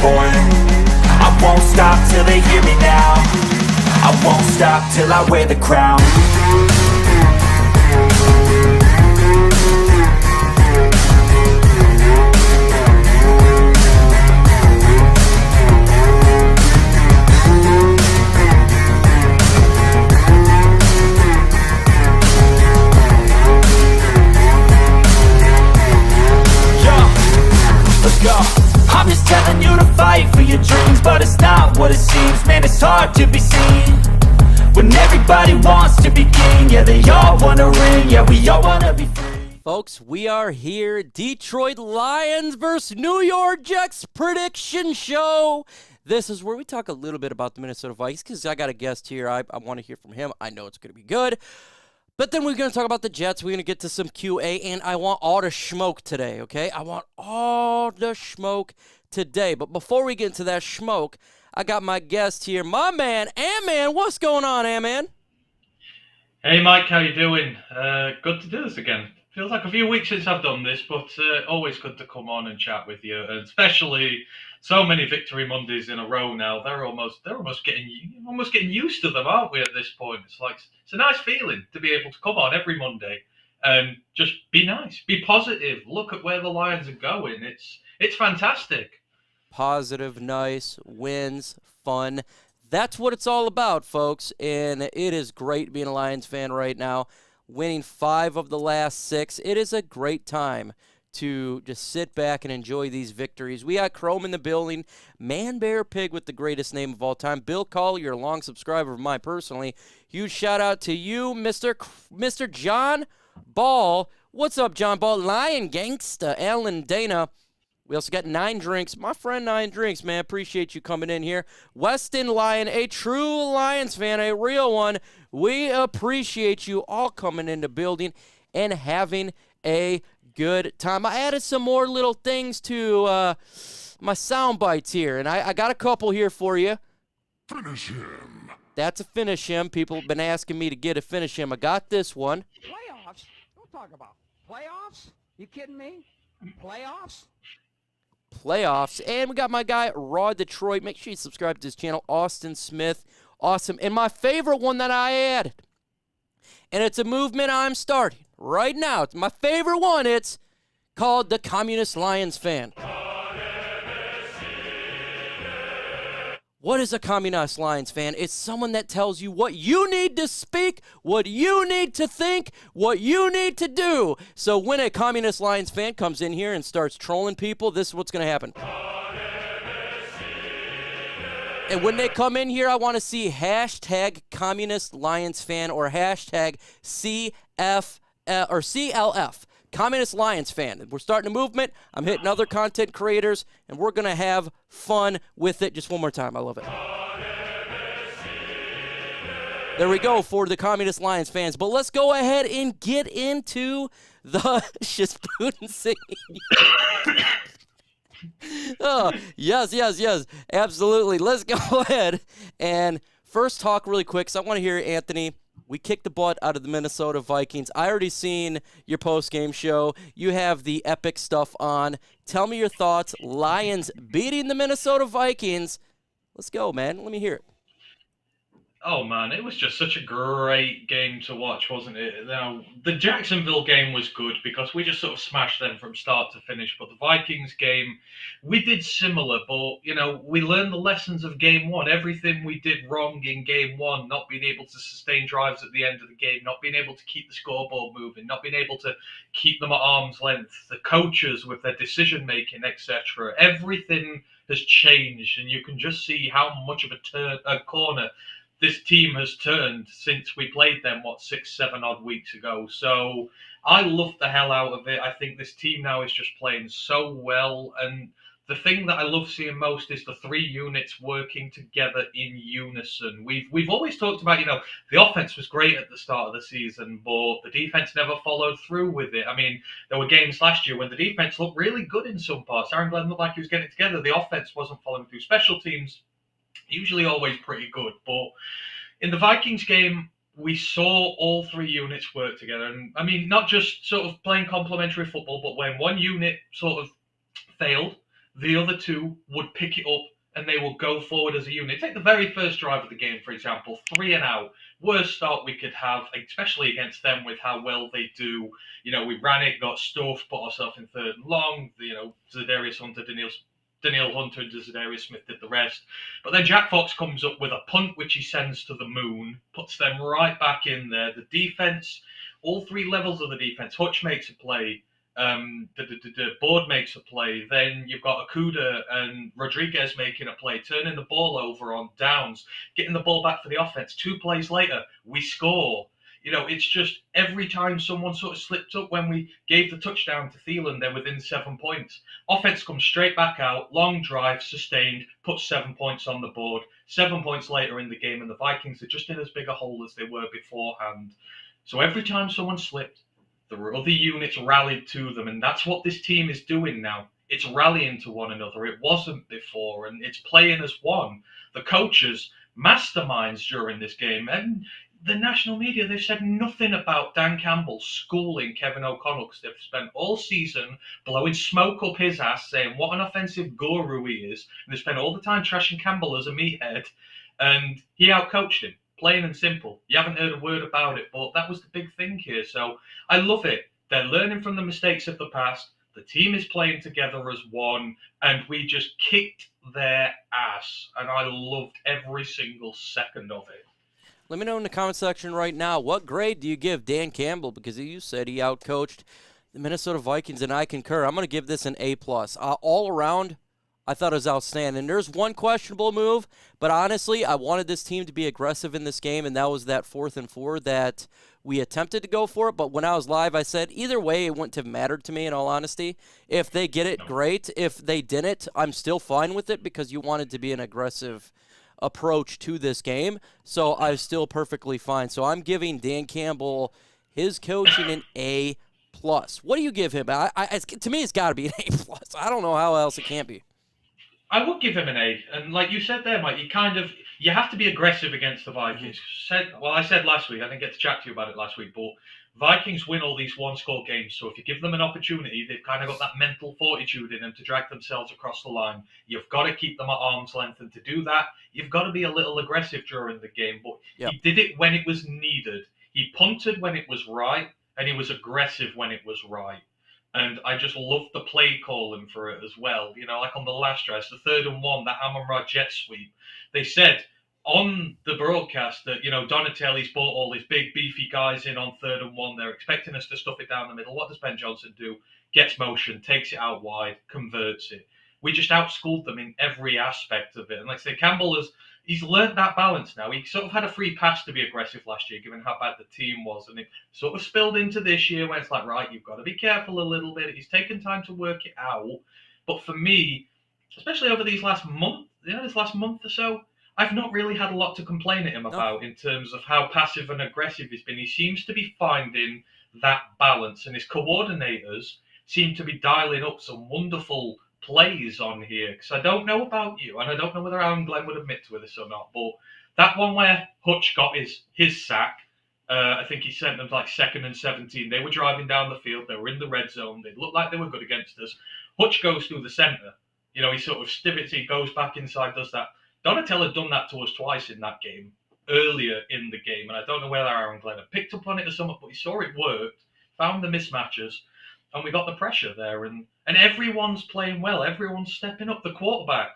born. I won't stop till they hear me now. I won't stop till I wear the crown. I'm just telling you to fight for your dreams, but it's not what it seems. Man, it's hard to be seen when everybody wants to be king. Yeah, they all wanna ring. Yeah, we all wanna be free. Folks, we are here. Detroit Lions versus New York Jets prediction show. This is where we talk a little bit about the Minnesota Vikings because I got a guest here. I want to hear from him. I know it's going to be good. But then we're going to talk about the Jets. We're going to get to some QA, and I want all the schmoke today, okay? I want all the schmoke today. But before we get into that schmoke, I got my guest here, my man, Ant-Man. What's going on, Ant-Man? Hey, Mike, how you doing? Good to do this again. Feels like a few weeks since I've done this, but always good to come on and chat with you, and especially so many Victory Mondays in a row now. They're almost getting used to them, aren't we? At this point, it's a nice feeling to be able to come on every Monday and just be nice, be positive. Look at where the Lions are going. It's fantastic. Positive, nice, wins, fun. That's what it's all about, folks. And it is great being a Lions fan right now. Winning 5 of the last 6. It is a great time to just sit back and enjoy these victories. We got Chrome in the building. Man, Bear, Pig with the greatest name of all time. Bill Cawley, you're a long subscriber of mine personally. Huge shout out to you, Mr. John Ball. What's up, John Ball? Lion Gangsta, Alan Dana. We also got 9 Drinks. My friend 9 Drinks, man. Appreciate you coming in here. Weston Lion, a true Lions fan, a real one. We appreciate you all coming in the building and having a good time. I added some more little things to my sound bites here, and I got a couple here for you. Finish him. That's a finish him. People have been asking me to get a finish him. I got this one. Playoffs? Don't talk about playoffs. You kidding me? Playoffs? Playoffs. And we got my guy, Raw Detroit. Make sure you subscribe to his channel, Austin Smith. Awesome. And my favorite one that I added, and it's a movement I'm starting right now. It's my favorite one. It's called the Communist Lions Fan. What is a Communist Lions fan? It's someone that tells you what you need to speak, what you need to think, what you need to do. So when a Communist Lions fan comes in here and starts trolling people, this is what's going to happen. And when they come in here, I want to see hashtag Communist Lions fan or hashtag CLF. Communist Lions fan. We're starting a movement. I'm hitting other content creators, and we're going to have fun with it. Just one more time. I love it. There we go for the Communist Lions fans. But let's go ahead and get into the Shispoon singing. Oh, yes. Absolutely. Let's go ahead and first talk really quick, because I want to hear Anthony. We kicked the butt out of the Minnesota Vikings. I already seen your post-game show. You have the epic stuff on. Tell me your thoughts. Lions beating the Minnesota Vikings. Let's go, man. Let me hear it. Oh, man, it was just such a great game to watch, wasn't it? Now, the Jacksonville game was good because we just sort of smashed them from start to finish. But the Vikings game, we did similar. But, we learned the lessons of game one. Everything we did wrong in game one, not being able to sustain drives at the end of the game, not being able to keep the scoreboard moving, not being able to keep them at arm's length, the coaches with their decision-making, etc. Everything has changed, and you can just see how much of a corner this team has turned since we played them, 6-7 odd weeks ago. So I love the hell out of it. I think this team now is just playing so well. And the thing that I love seeing most is the 3 units working together in unison. We've always talked about, the offense was great at the start of the season, but the defense never followed through with it. I mean, there were games last year when the defense looked really good in some parts. Aaron Glenn looked like he was getting it together. The offense wasn't following through. Special teams, usually always pretty good. But in the Vikings game, we saw all 3 units work together. And I mean, not just sort of playing complementary football, but when one unit sort of failed, the other two would pick it up and they will go forward as a unit. Take the very first drive of the game, for example, 3 and out. Worst start we could have, especially against them with how well they do. We ran it, got stuffed, put ourselves in 3rd and long. Zadarius Hunter, Daniil Hunter and Zadarius Smith did the rest. But then Jack Fox comes up with a punt, which he sends to the moon, puts them right back in there. The defense, all 3 levels of the defense, Hutch makes a play. The board makes a play, then you've got Okuda and Rodriguez making a play, turning the ball over on downs, getting the ball back for the offense. 2 plays later, we score. It's just every time someone sort of slipped up when we gave the touchdown to Thielen, they're within 7 points. Offense comes straight back out, long drive, sustained, puts 7 points on the board. 7 points later in the game, and the Vikings are just in as big a hole as they were beforehand. So every time someone slipped, the other units rallied to them, and that's what this team is doing now. It's rallying to one another. It wasn't before, and it's playing as one. The coaches, masterminds during this game, and the national media, they've said nothing about Dan Campbell schooling Kevin O'Connell, because they've spent all season blowing smoke up his ass, saying what an offensive guru he is, and they spent all the time trashing Campbell as a meathead, and he outcoached him. Plain and simple. You haven't heard a word about it, but that was the big thing here. So I love it. They're learning from the mistakes of the past. The team is playing together as one, and we just kicked their ass. And I loved every single second of it. Let me know in the comment section right now, what grade do you give Dan Campbell? Because you said he outcoached the Minnesota Vikings, and I concur. I'm going to give this an A+. All around, I thought it was outstanding. There's one questionable move, but honestly, I wanted this team to be aggressive in this game, and that was that 4th and 4 that we attempted to go for it. But when I was live, I said either way, it wouldn't have mattered to me, in all honesty. If they get it, great. If they didn't, I'm still fine with it, because you wanted to be an aggressive approach to this game. So I was still perfectly fine. So I'm giving Dan Campbell his coaching an A+. What do you give him? To me, it's got to be an A+. I don't know how else it can be. I would give him an A, and like you said there, Mike, you have to be aggressive against the Vikings. I said last week, I didn't get to chat to you about it last week, but Vikings win all these one-score games, so if you give them an opportunity, they've kind of got that mental fortitude in them to drag themselves across the line. You've got to keep them at arm's length, and to do that, you've got to be a little aggressive during the game, but He did it when it was needed. He punted when it was right, and he was aggressive when it was right. And I just love the play calling for it as well. Like on the last drive, the 3rd and 1, that Amon-Ra jet sweep. They said on the broadcast that, Donatelli's brought all these big, beefy guys in on 3rd and 1. They're expecting us to stuff it down the middle. What does Ben Johnson do? Gets motion, takes it out wide, converts it. We just outschooled them in every aspect of it. And like I say, Campbell he's learned that balance now. He sort of had a free pass to be aggressive last year, given how bad the team was. And it sort of spilled into this year, where it's like, right, you've got to be careful a little bit. He's taken time to work it out. But for me, especially over this last month or so, I've not really had a lot to complain at him about in terms of how passive and aggressive he's been. He seems to be finding that balance, and his coordinators seem to be dialing up some wonderful plays on here, because I don't know about you, and I don't know whether Aaron Glenn would admit to this or not, but that one where Hutch got his sack, I think he sent them like 2nd and 17. They were driving down the field, they were in the red zone, they looked like they were good against us. Hutch goes through the center, he sort of stivits, he goes back inside, does that. Donatello had done that to us twice in that game, earlier in the game, and I don't know whether Aaron Glenn had picked up on it or something, but he saw it worked, found the mismatches, and we got the pressure there, and everyone's playing well. Everyone's stepping up. The quarterback,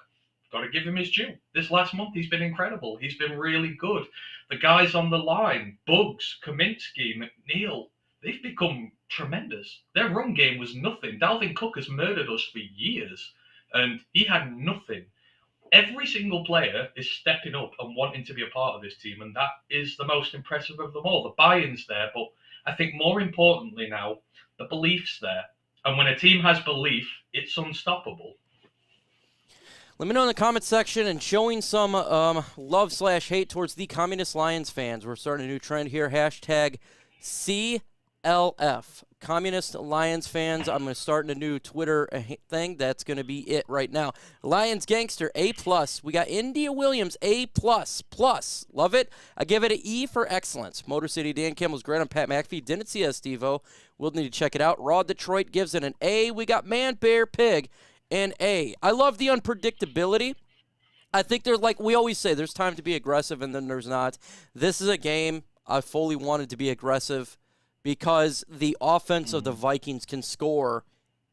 got to give him his due. This last month, he's been incredible. He's been really good. The guys on the line, Buggs, Kaminsky, McNeil, they've become tremendous. Their run game was nothing. Dalvin Cook has murdered us for years, and he had nothing. Every single player is stepping up and wanting to be a part of this team, and that is the most impressive of them all. The buy-in's there, but I think more importantly now, the belief's there. And when a team has belief, it's unstoppable. Let me know in the comment section, and showing some love/hate towards the Communist Lions fans. We're starting a new trend here. Hashtag CLF. Communist Lions fans. I'm going to start a new Twitter thing. That's going to be it right now. Lions Gangster, A+. We got India Williams, A++. Love it. I give it an E for excellence. Motor City Dan Campbell's great on Pat McAfee. Didn't see us, Steve-O. We'll need to check it out. Raw Detroit gives it an A. We got Man Bear Pig And I love the unpredictability. I think there's, like we always say, there's time to be aggressive and then there's not. This is a game I fully wanted to be aggressive because the offense of the Vikings can score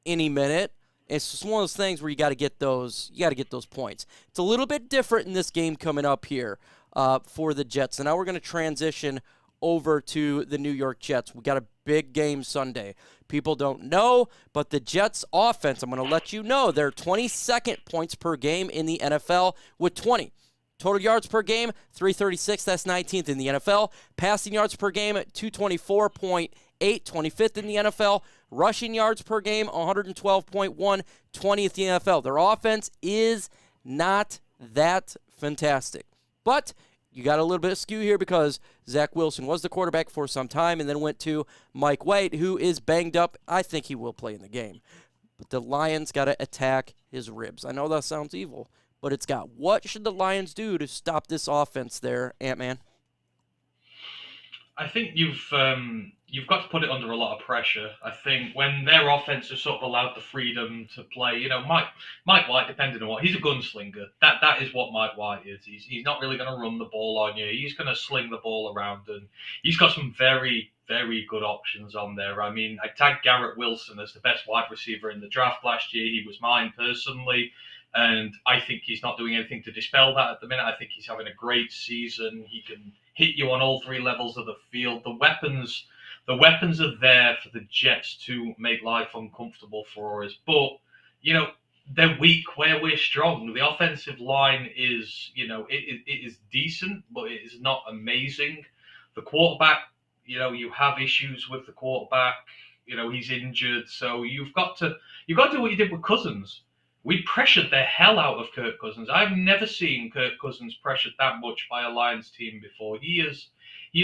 any minute. It's just one of those things where you got to get those points. It's a little bit different in this game coming up here for the Jets. And now we're going to transition over to the New York Jets. We got a big game Sunday. People don't know, but the Jets offense, I'm going to let you know, they're 22nd points per game in the NFL with 20. Total yards per game, 336. That's 19th in the NFL. Passing yards per game at 224.8, 25th in the NFL. Rushing yards per game, 112.1, 20th in the NFL. Their offense is not that fantastic. But you got a little bit of skew here because Zach Wilson was the quarterback for some time and then went to Mike White, who is banged up. I think he will play in the game. But the Lions got to attack his ribs. I know that sounds evil, but it's got. What should the Lions do to stop this offense there, Ant-Man? I think you've got to put it under a lot of pressure. I think when their offense is sort of allowed the freedom to play, Mike White, depending on what, he's a gunslinger. That is what Mike White is. He's not really going to run the ball on you. He's going to sling the ball around, and he's got some very, very good options on there. I mean, I tagged Garrett Wilson as the best wide receiver in the draft last year. He was mine personally. And I think he's not doing anything to dispel that at the minute. I think he's having a great season. He can hit you on all three levels of the field. The weapons are there for the Jets to make life uncomfortable for us. But, they're weak where we're strong. The offensive line is, it is decent, but it is not amazing. The quarterback, you have issues with the quarterback. He's injured. So you've got to do what you did with Cousins. We pressured the hell out of Kirk Cousins. I've never seen Kirk Cousins pressured that much by a Lions team before. He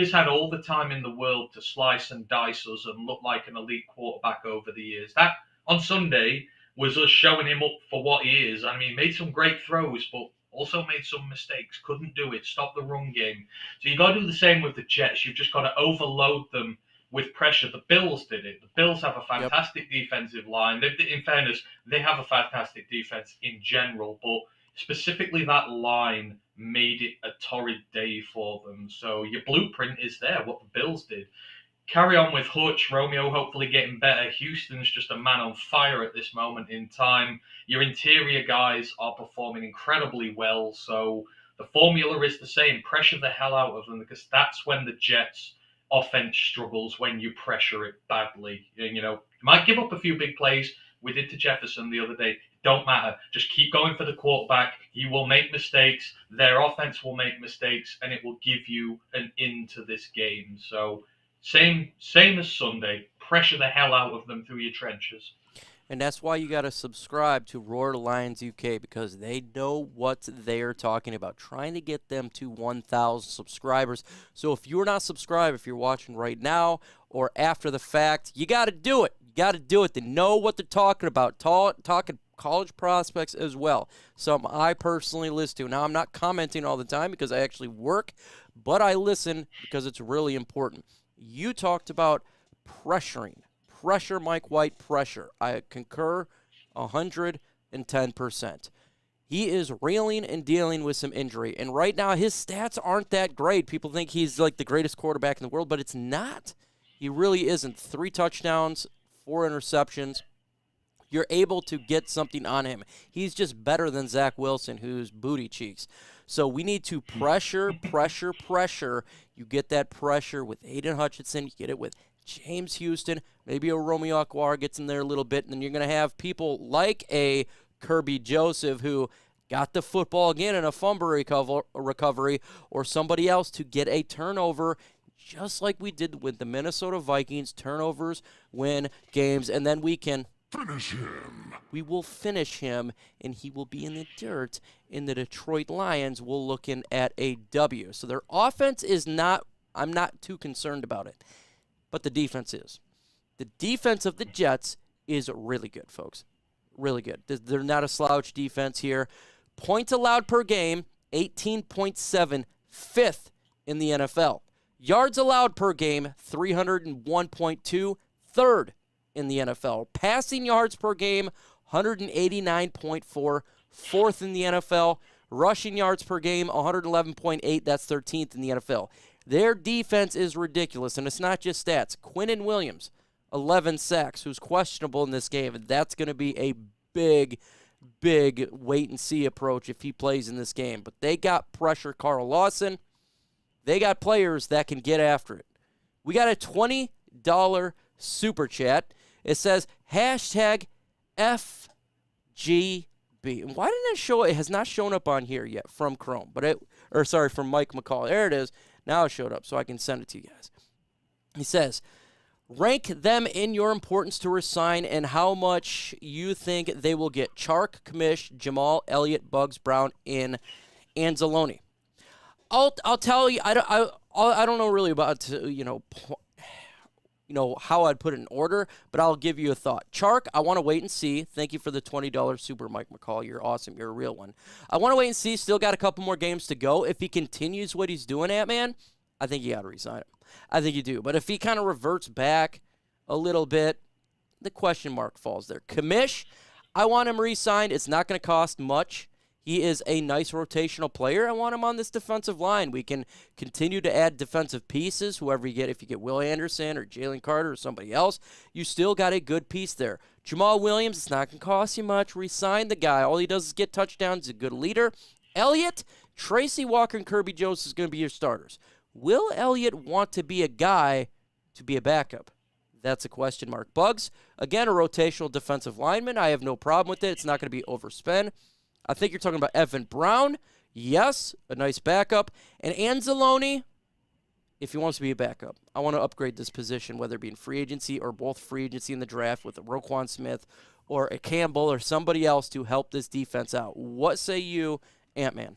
has had all the time in the world to slice and dice us and look like an elite quarterback over the years. That, on Sunday, was us showing him up for what he is. I mean, he made some great throws, but also made some mistakes. Couldn't do it. Stop the run game. So you got to do the same with the Jets. You've just got to overload them with pressure. The Bills did it. The Bills have a fantastic defensive line. In fairness, they have a fantastic defense in general, but specifically that line made it a torrid day for them. So your blueprint is there, what the Bills did. Carry on with Hutch, Romeo hopefully getting better. Houston's just a man on fire at this moment in time. Your interior guys are performing incredibly well, so the formula is the same. Pressure the hell out of them, because that's when the Jets offense struggles, when you pressure it badly. You might give up a few big plays. We did to Jefferson the other day. Don't matter. Just keep going for the quarterback. He will make mistakes. Their offense will make mistakes, and it will give you an into this game. So same as Sunday. Pressure the hell out of them through your trenches. And that's why you got to subscribe to Roar to Lions UK, because they know what they're talking about, trying to get them to 1,000 subscribers. So if you're not subscribed, if you're watching right now or after the fact, you got to do it. You got to do it. They know what they're talking about, talking college prospects as well. Something I personally listen to. Now, I'm not commenting all the time because I actually work, but I listen because it's really important. You talked about pressuring. Pressure, Mike White, pressure. I concur 110%. He is reeling and dealing with some injury, and right now his stats aren't that great. People think he's like the greatest quarterback in the world, but it's not. He really isn't. 3 touchdowns, 4 interceptions. You're able to get something on him. He's just better than Zach Wilson, who's booty cheeks. So we need to pressure. You get that pressure with Aidan Hutchinson. You get it with James Houston, maybe a Romeo Okwara gets in there a little bit, and then you're going to have people like a Kirby Joseph who got the football again in a fumble recovery, or somebody else to get a turnover, just like we did with the Minnesota Vikings. Turnovers win games, and then we can Finish him. We will finish him, and he will be in the dirt, and the Detroit Lions will looking at a W. So their offense is not, I'm not too concerned about it. But the defense is. The defense of the Jets is really good, folks. Really good. They're not a slouch defense here. Points allowed per game, 18.7, 5th in the NFL. Yards allowed per game, 301.2, 3rd in the NFL. Passing yards per game, 189.4, fourth in the NFL. Rushing yards per game, 111.8. That's 13th in the NFL. Their defense is ridiculous, and it's not just stats. Quinnen Williams, 11 sacks, who's questionable in this game, and that's going to be a big wait-and-see approach if he plays in this game. But they got pressure Carl Lawson. They got players that can get after it. We got a $20 super chat. It says, hashtag FGB. And why didn't it show? It has not shown up on here yet from Chrome, from Mike McCall. There it is. Now it showed up, so I can send it to you guys. He says, rank them in your importance to resign and how much you think they will get. Chark, Kamish, Jamal, Elliott, Bugs, Brown, and Anzalone. I'll tell you. I don't know really about how I'd put it in order, but I'll give you a thought. Chark, I want to wait and see. Thank you for the $20 super, Mike McCall. You're awesome. You're a real one. I want to wait and see. Still got a couple more games to go. If he continues what he's doing, Ant-Man, I think you got to resign him. I think you do. But if he kind of reverts back a little bit, the question mark falls there. Kamish, I want him re-signed. It's not going to cost much. He is a nice rotational player. I want him on this defensive line. We can continue to add defensive pieces, whoever you get. If you get Will Anderson or Jalen Carter or somebody else, you still got a good piece there. Jamal Williams, it's not going to cost you much. Resign the guy. All he does is get touchdowns. He's a good leader. Elliott, Tracy Walker, and Kirby Jones is going to be your starters. Will Elliott want to be a guy to be a backup? That's a question mark. Bugs, again, a rotational defensive lineman. I have no problem with it. It's not going to be overspend. I think you're talking about Evan Brown. Yes, a nice backup. And Anzalone, if he wants to be a backup. I want to upgrade this position, whether it be in free agency or both free agency in the draft with a Roquan Smith or a Campbell or somebody else to help this defense out. What say you, Ant-Man?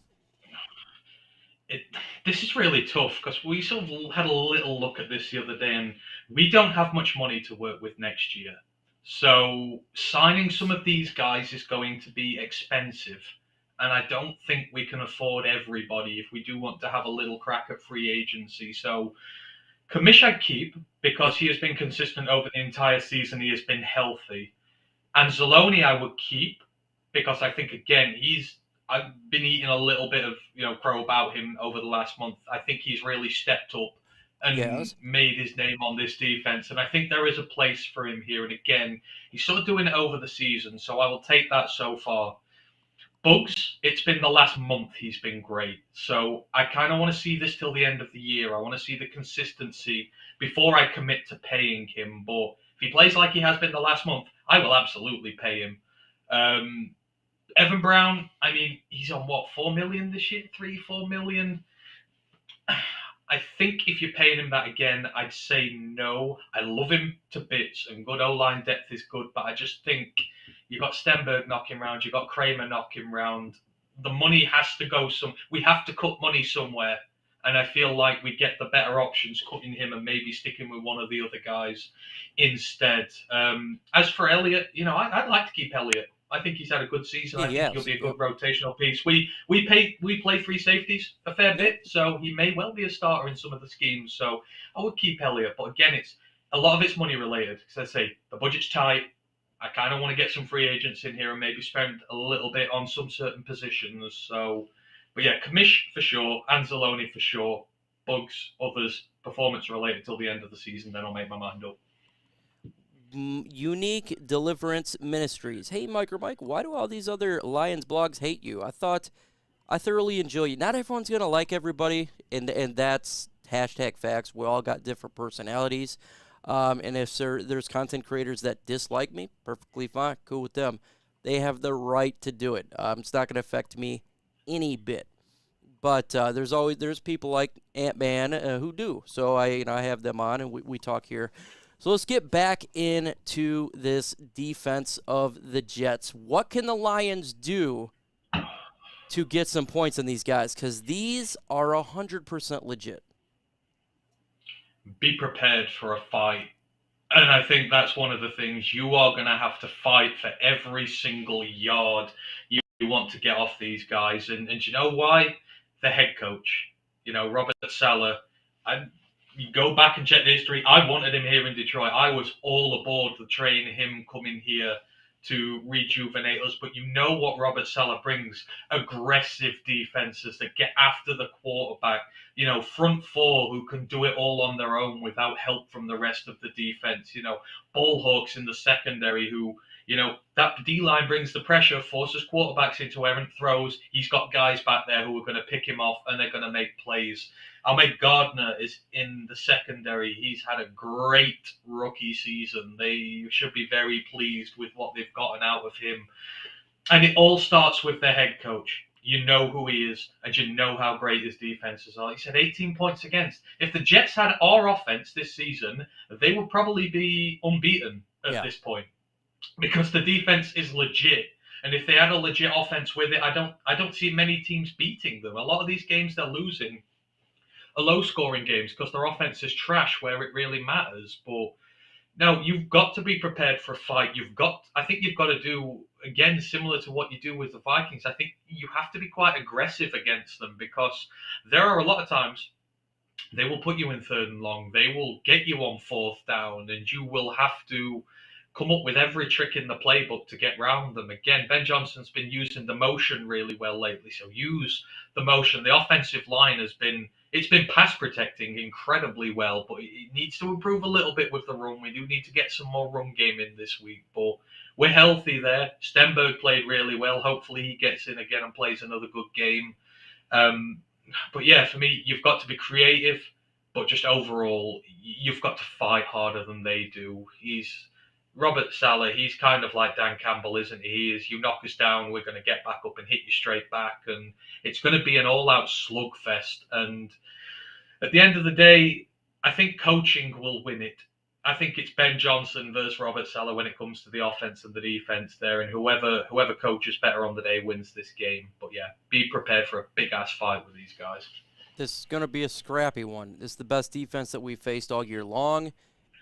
This is really tough because we sort of had a little look at this the other day, and we don't have much money to work with next year. So signing some of these guys is going to be expensive, and I don't think we can afford everybody if we do want to have a little crack at free agency. So Kamish I'd keep because he has been consistent over the entire season. He has been healthy. And Zaloni I would keep because I think, again, I've been eating a little bit of crow about him over the last month. I think he's really stepped up and made his name on this defense. And I think there is a place for him here. And again, he's sort of doing it over the season, so I will take that so far. Bugs, it's been the last month he's been great. So I kind of want to see this till the end of the year. I want to see the consistency before I commit to paying him. But if he plays like he has been the last month, I will absolutely pay him. Evan Brown, I mean, he's on what, 4 million this year? 3-4 million? I think if you're paying him that again, I'd say no. I love him to bits, and good O-line depth is good, but I just think you've got Stenberg knocking round, you've got Kramer knocking round. The money has to go we have to cut money somewhere, and I feel like we get the better options cutting him and maybe sticking with one of the other guys instead. As for Elliott, I'd like to keep Elliott. I think he's had a good season. I think he'll be a good rotational piece. We play free safeties a fair bit, so he may well be a starter in some of the schemes. So I would keep Elliott, but again, a lot of it's money related. Because I say the budget's tight. I kind of want to get some free agents in here and maybe spend a little bit on some certain positions. So, but yeah, Kamish for sure, Anzalone for sure, Bugs, others, performance related till the end of the season. Then I'll make my mind up. Unique Deliverance Ministries. Hey, Mike, why do all these other Lions blogs hate you? I thoroughly enjoy you. Not everyone's going to like everybody, and that's hashtag facts. We all got different personalities. And if there's content creators that dislike me, perfectly fine, cool with them. They have the right to do it. It's not going to affect me any bit. But there's people like Ant-Man who do. So I have them on, and we talk here. So let's get back into this defense of the Jets. What can the Lions do to get some points on these guys? Because these are 100% legit. Be prepared for a fight. And I think that's one of the things. You are going to have to fight for every single yard you want to get off these guys. And you know why? The head coach, Robert Saleh, you go back and check the history. I wanted him here in Detroit. I was all aboard the train, him coming here. to rejuvenate us, but you know what Robert Saleh brings: aggressive defenses that get after the quarterback, front four who can do it all on their own without help from the rest of the defense, ball hawks in the secondary who, that D line brings the pressure, forces quarterbacks into errant throws. He's got guys back there who are going to pick him off and they're going to make plays. Almec Gardner is in the secondary. He's had a great rookie season. They should be very pleased with what they've gotten out of him. And it all starts with their head coach. You know who he is, and you know how great his defenses are. He said 18 points against. If the Jets had our offense this season, they would probably be unbeaten at this point, because the defense is legit. And if they had a legit offense with it, I don't see many teams beating them. A lot of these games they're losing are low-scoring games because their offense is trash where it really matters. But now you've got to be prepared for a fight. I think you've got to do, again, similar to what you do with the Vikings. I think you have to be quite aggressive against them, because there are a lot of times they will put you in 3rd and long. They will get you on 4th down, and you will have to come up with every trick in the playbook to get round them. Again, Ben Johnson's been using the motion really well lately, so use the motion. The offensive line it's been pass protecting incredibly well, but it needs to improve a little bit with the run. We do need to get some more run game in this week, but we're healthy there. Stenberg played really well. Hopefully he gets in again and plays another good game. But yeah, for me, you've got to be creative, but just overall, you've got to fight harder than they do. Robert Saleh, he's kind of like Dan Campbell, isn't he? You knock us down, we're going to get back up and hit you straight back. And it's going to be an all-out slugfest. And at the end of the day, I think coaching will win it. I think it's Ben Johnson versus Robert Saleh when it comes to the offense and the defense there. And whoever coaches better on the day wins this game. But yeah, be prepared for a big-ass fight with these guys. This is going to be a scrappy one. This is the best defense that we've faced all year long,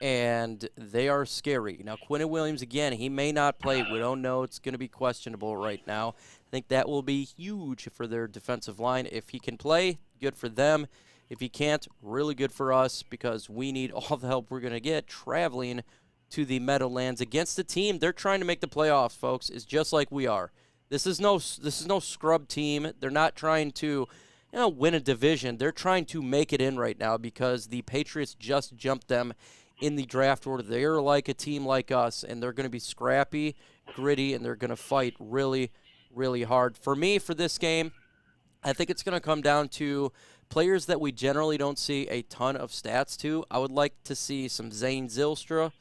and they are scary. Now, Quinnen Williams, again, he may not play. We don't know. It's going to be questionable right now. I think that will be huge for their defensive line. If he can play, good for them. If he can't, really good for us, because we need all the help we're going to get traveling to the Meadowlands against a team. They're trying to make the playoffs, folks. It's just like we are. This is no scrub team. They're not trying to win a division. They're trying to make it in right now because the Patriots just jumped them in the draft order. They're like a team like us, and they're going to be scrappy, gritty, and they're going to fight really, really hard. For me, for this game, I think it's going to come down to players that we generally don't see a ton of stats to. I would like to see some Zane Zylstra.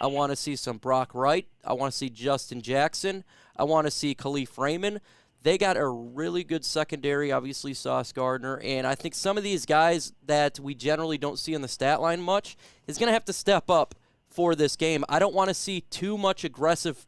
I want to see some Brock Wright. I want to see Justin Jackson. I want to see Khalif Raymond. They got a really good secondary, obviously Sauce Gardner, and I think some of these guys that we generally don't see in the stat line much is going to have to step up for this game. I don't want to see too much aggressive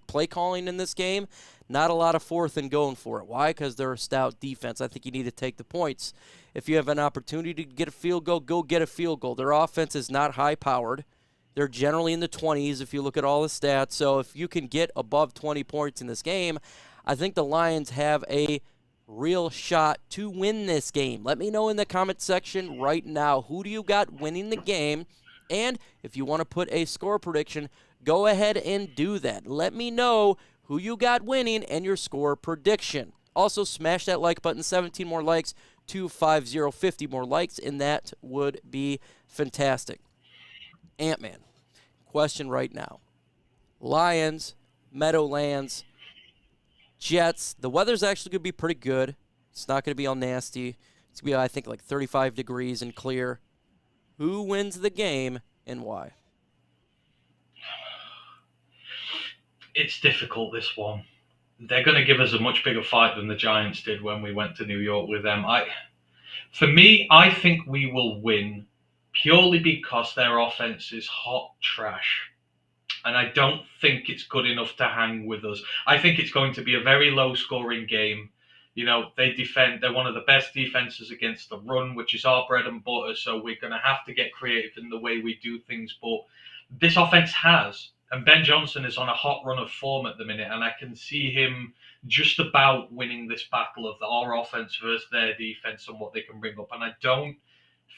play calling in this game. Not a lot of 4th and going for it. Why? Because they're a stout defense. I think you need to take the points. If you have an opportunity to get a field goal, go get a field goal. Their offense is not high-powered. They're generally in the 20s if you look at all the stats. So if you can get above 20 points in this game, I think the Lions have a real shot to win this game. Let me know in the comment section right now, who do you got winning the game? And if you want to put a score prediction, go ahead and do that. Let me know who you got winning and your score prediction. Also, smash that like button, 17 more likes to 50 more likes, and that would be fantastic. Ant-Man, question right now. Lions, Meadowlands, Jets. The weather's actually going to be pretty good. It's not going to be all nasty. It's going to be, I think, like 35 degrees and clear. Who wins the game and why? It's difficult, this one. They're going to give us a much bigger fight than the Giants did when we went to New York with them. For me, I think we will win purely because their offense is hot trash. And I don't think it's good enough to hang with us. I think it's going to be a very low-scoring game. They're one of the best defenses against the run, which is our bread and butter, so we're going to have to get creative in the way we do things. But this offense and Ben Johnson is on a hot run of form at the minute, and I can see him just about winning this battle of our offense versus their defense and what they can bring up. And I don't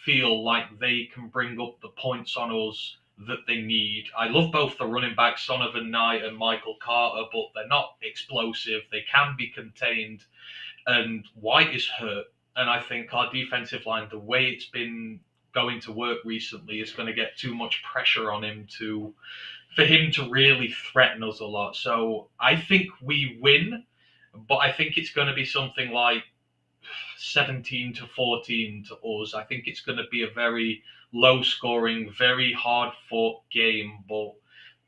feel like they can bring up the points on us that they need. I love both the running backs, Donovan Knight and Michael Carter, but they're not explosive. They can be contained, and White is hurt. And I think our defensive line, the way it's been going to work recently, is going to get too much pressure on him for him to really threaten us a lot. So I think we win, but I think it's going to be something like 17-14 to us. I think it's going to be a very low scoring, very hard fought game. But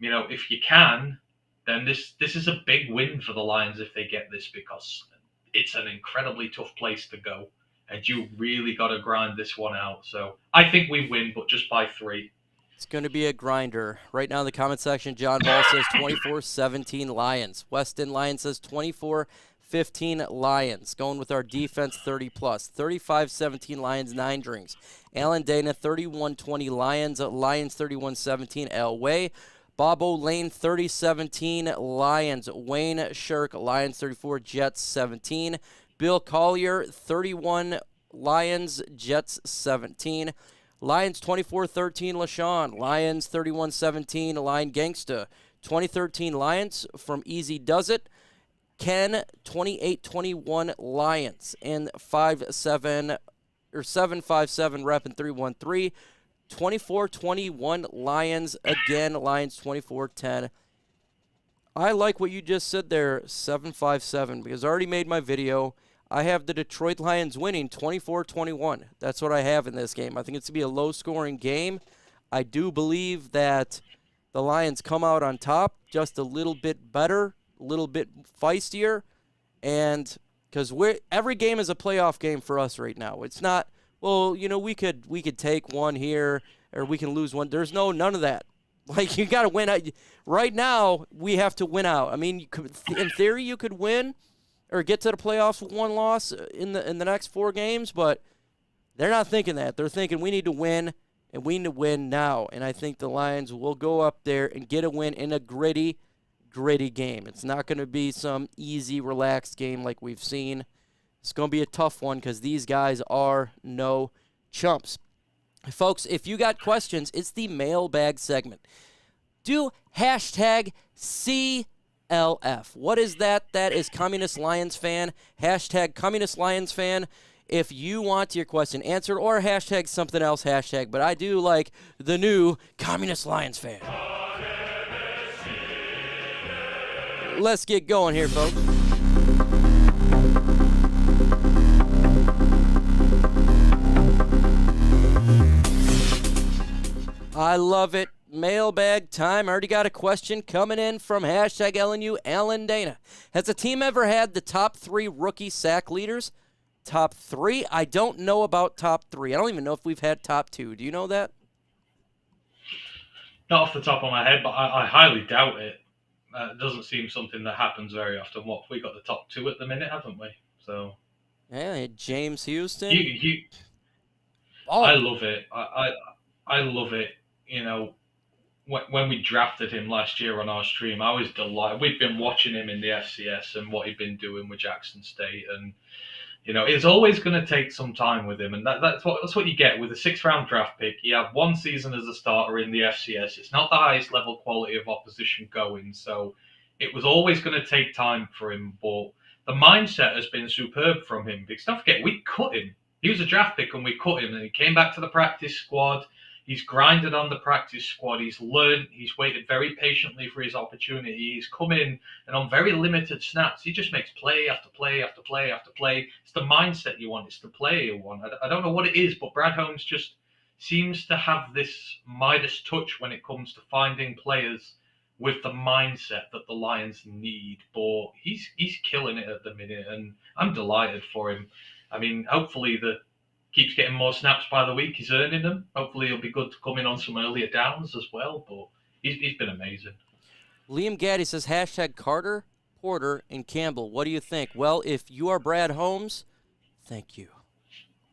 if you can, then this is a big win for the Lions if they get this, because it's an incredibly tough place to go, and you really got to grind this one out. So I think we win, but just by 3. It's going to be a grinder. Right now in the comment section, John Ball says 24-17 Lions. Weston Lions says 24-15 Lions. Going with our defense, 30+. 35-17 Lions, 9 drinks. Alan Dana, 31-20 Lions. Lions, 31-17 Elway. Bobo Lane, 30-17 Lions. Wayne Shirk, Lions, 34, Jets, 17. Bill Collier, 31 Lions, Jets, 17. Lions 24-13 LaShawn. Lions 31-17 Lion Gangsta. 2013 Lions from Easy Does It. Ken 28-21 Lions. And 5-7 or 7-5-7 rep and 3-1-3. 24-21 Lions again. Lions 24-10. I like what you just said there, 7-5-7, because I already made my video. I have the Detroit Lions winning 24-21. That's what I have in this game. I think it's going to be a low-scoring game. I do believe that the Lions come out on top just a little bit better, a little bit feistier, and because every game is a playoff game for us right now. It's not, well, we could take one here or we can lose one. There's none of that. Like, you got to win. Right now, we have to win out. I mean, in theory, you could win or get to the playoffs with 1 loss in the next 4 games, but they're not thinking that. They're thinking we need to win, and we need to win now. And I think the Lions will go up there and get a win in a gritty game. It's not going to be some easy, relaxed game like we've seen. It's going to be a tough one because these guys are no chumps. Folks, if you got questions, it's the mailbag segment. Do hashtag CLF. What is that? That is Communist Lions Fan. Hashtag Communist Lions Fan. If you want your question answered, or hashtag something else hashtag, but I do like the new Communist Lions Fan. Let's get going here, folks. I love it. Mailbag time. I already got a question coming in from hashtag LNU Alan Dana. Has a team ever had the top 3 rookie sack leaders? Top 3? I don't know about top 3. I don't even know if we've had top 2. Do you know that? Not off the top of my head, but I highly doubt it. It doesn't seem something that happens very often. What, we got the top 2 at the minute, haven't we? So, yeah, James Houston. I love it. I love it. When we drafted him last year on our stream, I was delighted. We've been watching him in the FCS and what he'd been doing with Jackson State, and it's always going to take some time with him, and that's what you get with a 6th-round draft pick. You have 1 season as a starter in the FCS. It's not the highest level quality of opposition going, so it was always going to take time for him. But the mindset has been superb from him. Because don't forget, we cut him. He was a draft pick, and we cut him, and he came back to the practice squad. He's grinded on the practice squad. He's learned. He's waited very patiently for his opportunity. He's come in, and on very limited snaps, he just makes play after play after play after play. It's the mindset you want. It's the player you want. I don't know what it is, but Brad Holmes just seems to have this Midas touch when it comes to finding players with the mindset that the Lions need. But he's killing it at the minute, and I'm delighted for him. I mean, hopefully keeps getting more snaps by the week. He's earning them. Hopefully he'll be good to come in on some earlier downs as well. But he's been amazing. Liam Gaddy says, hashtag Carter, Porter, and Campbell. What do you think? Well, if you are Brad Holmes, thank you.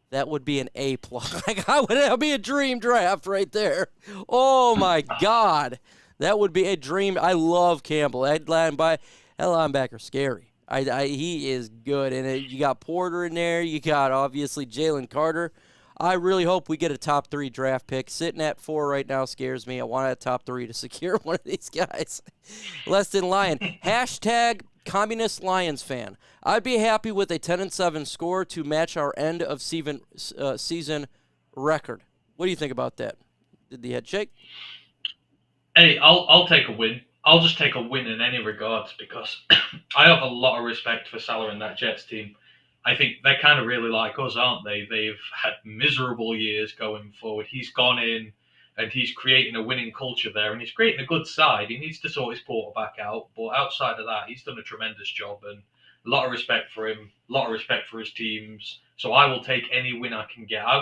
That would be an A+. That would be a dream draft right there. Oh, my God. That would be a dream. I love Campbell. That linebacker, scary. He is good. And you got Porter in there. You got, obviously, Jalen Carter. I really hope we get a top 3 draft pick. Sitting at 4 right now scares me. I want a top 3 to secure one of these guys. Less than Lion. Hashtag Communist Lions fan. I'd be happy with a 10-7 score to match our end of season record. What do you think about that? Did the head shake? Hey, I'll take a win. I'll just take a win in any regards because I have a lot of respect for Salah and that Jets team. I think they're kind of really like us, aren't they? They've had miserable years going forward. He's gone in and he's creating a winning culture there, and he's creating a good side. He needs to sort his quarterback out, but outside of that, he's done a tremendous job, and a lot of respect for him, a lot of respect for his teams. So I will take any win I can get. I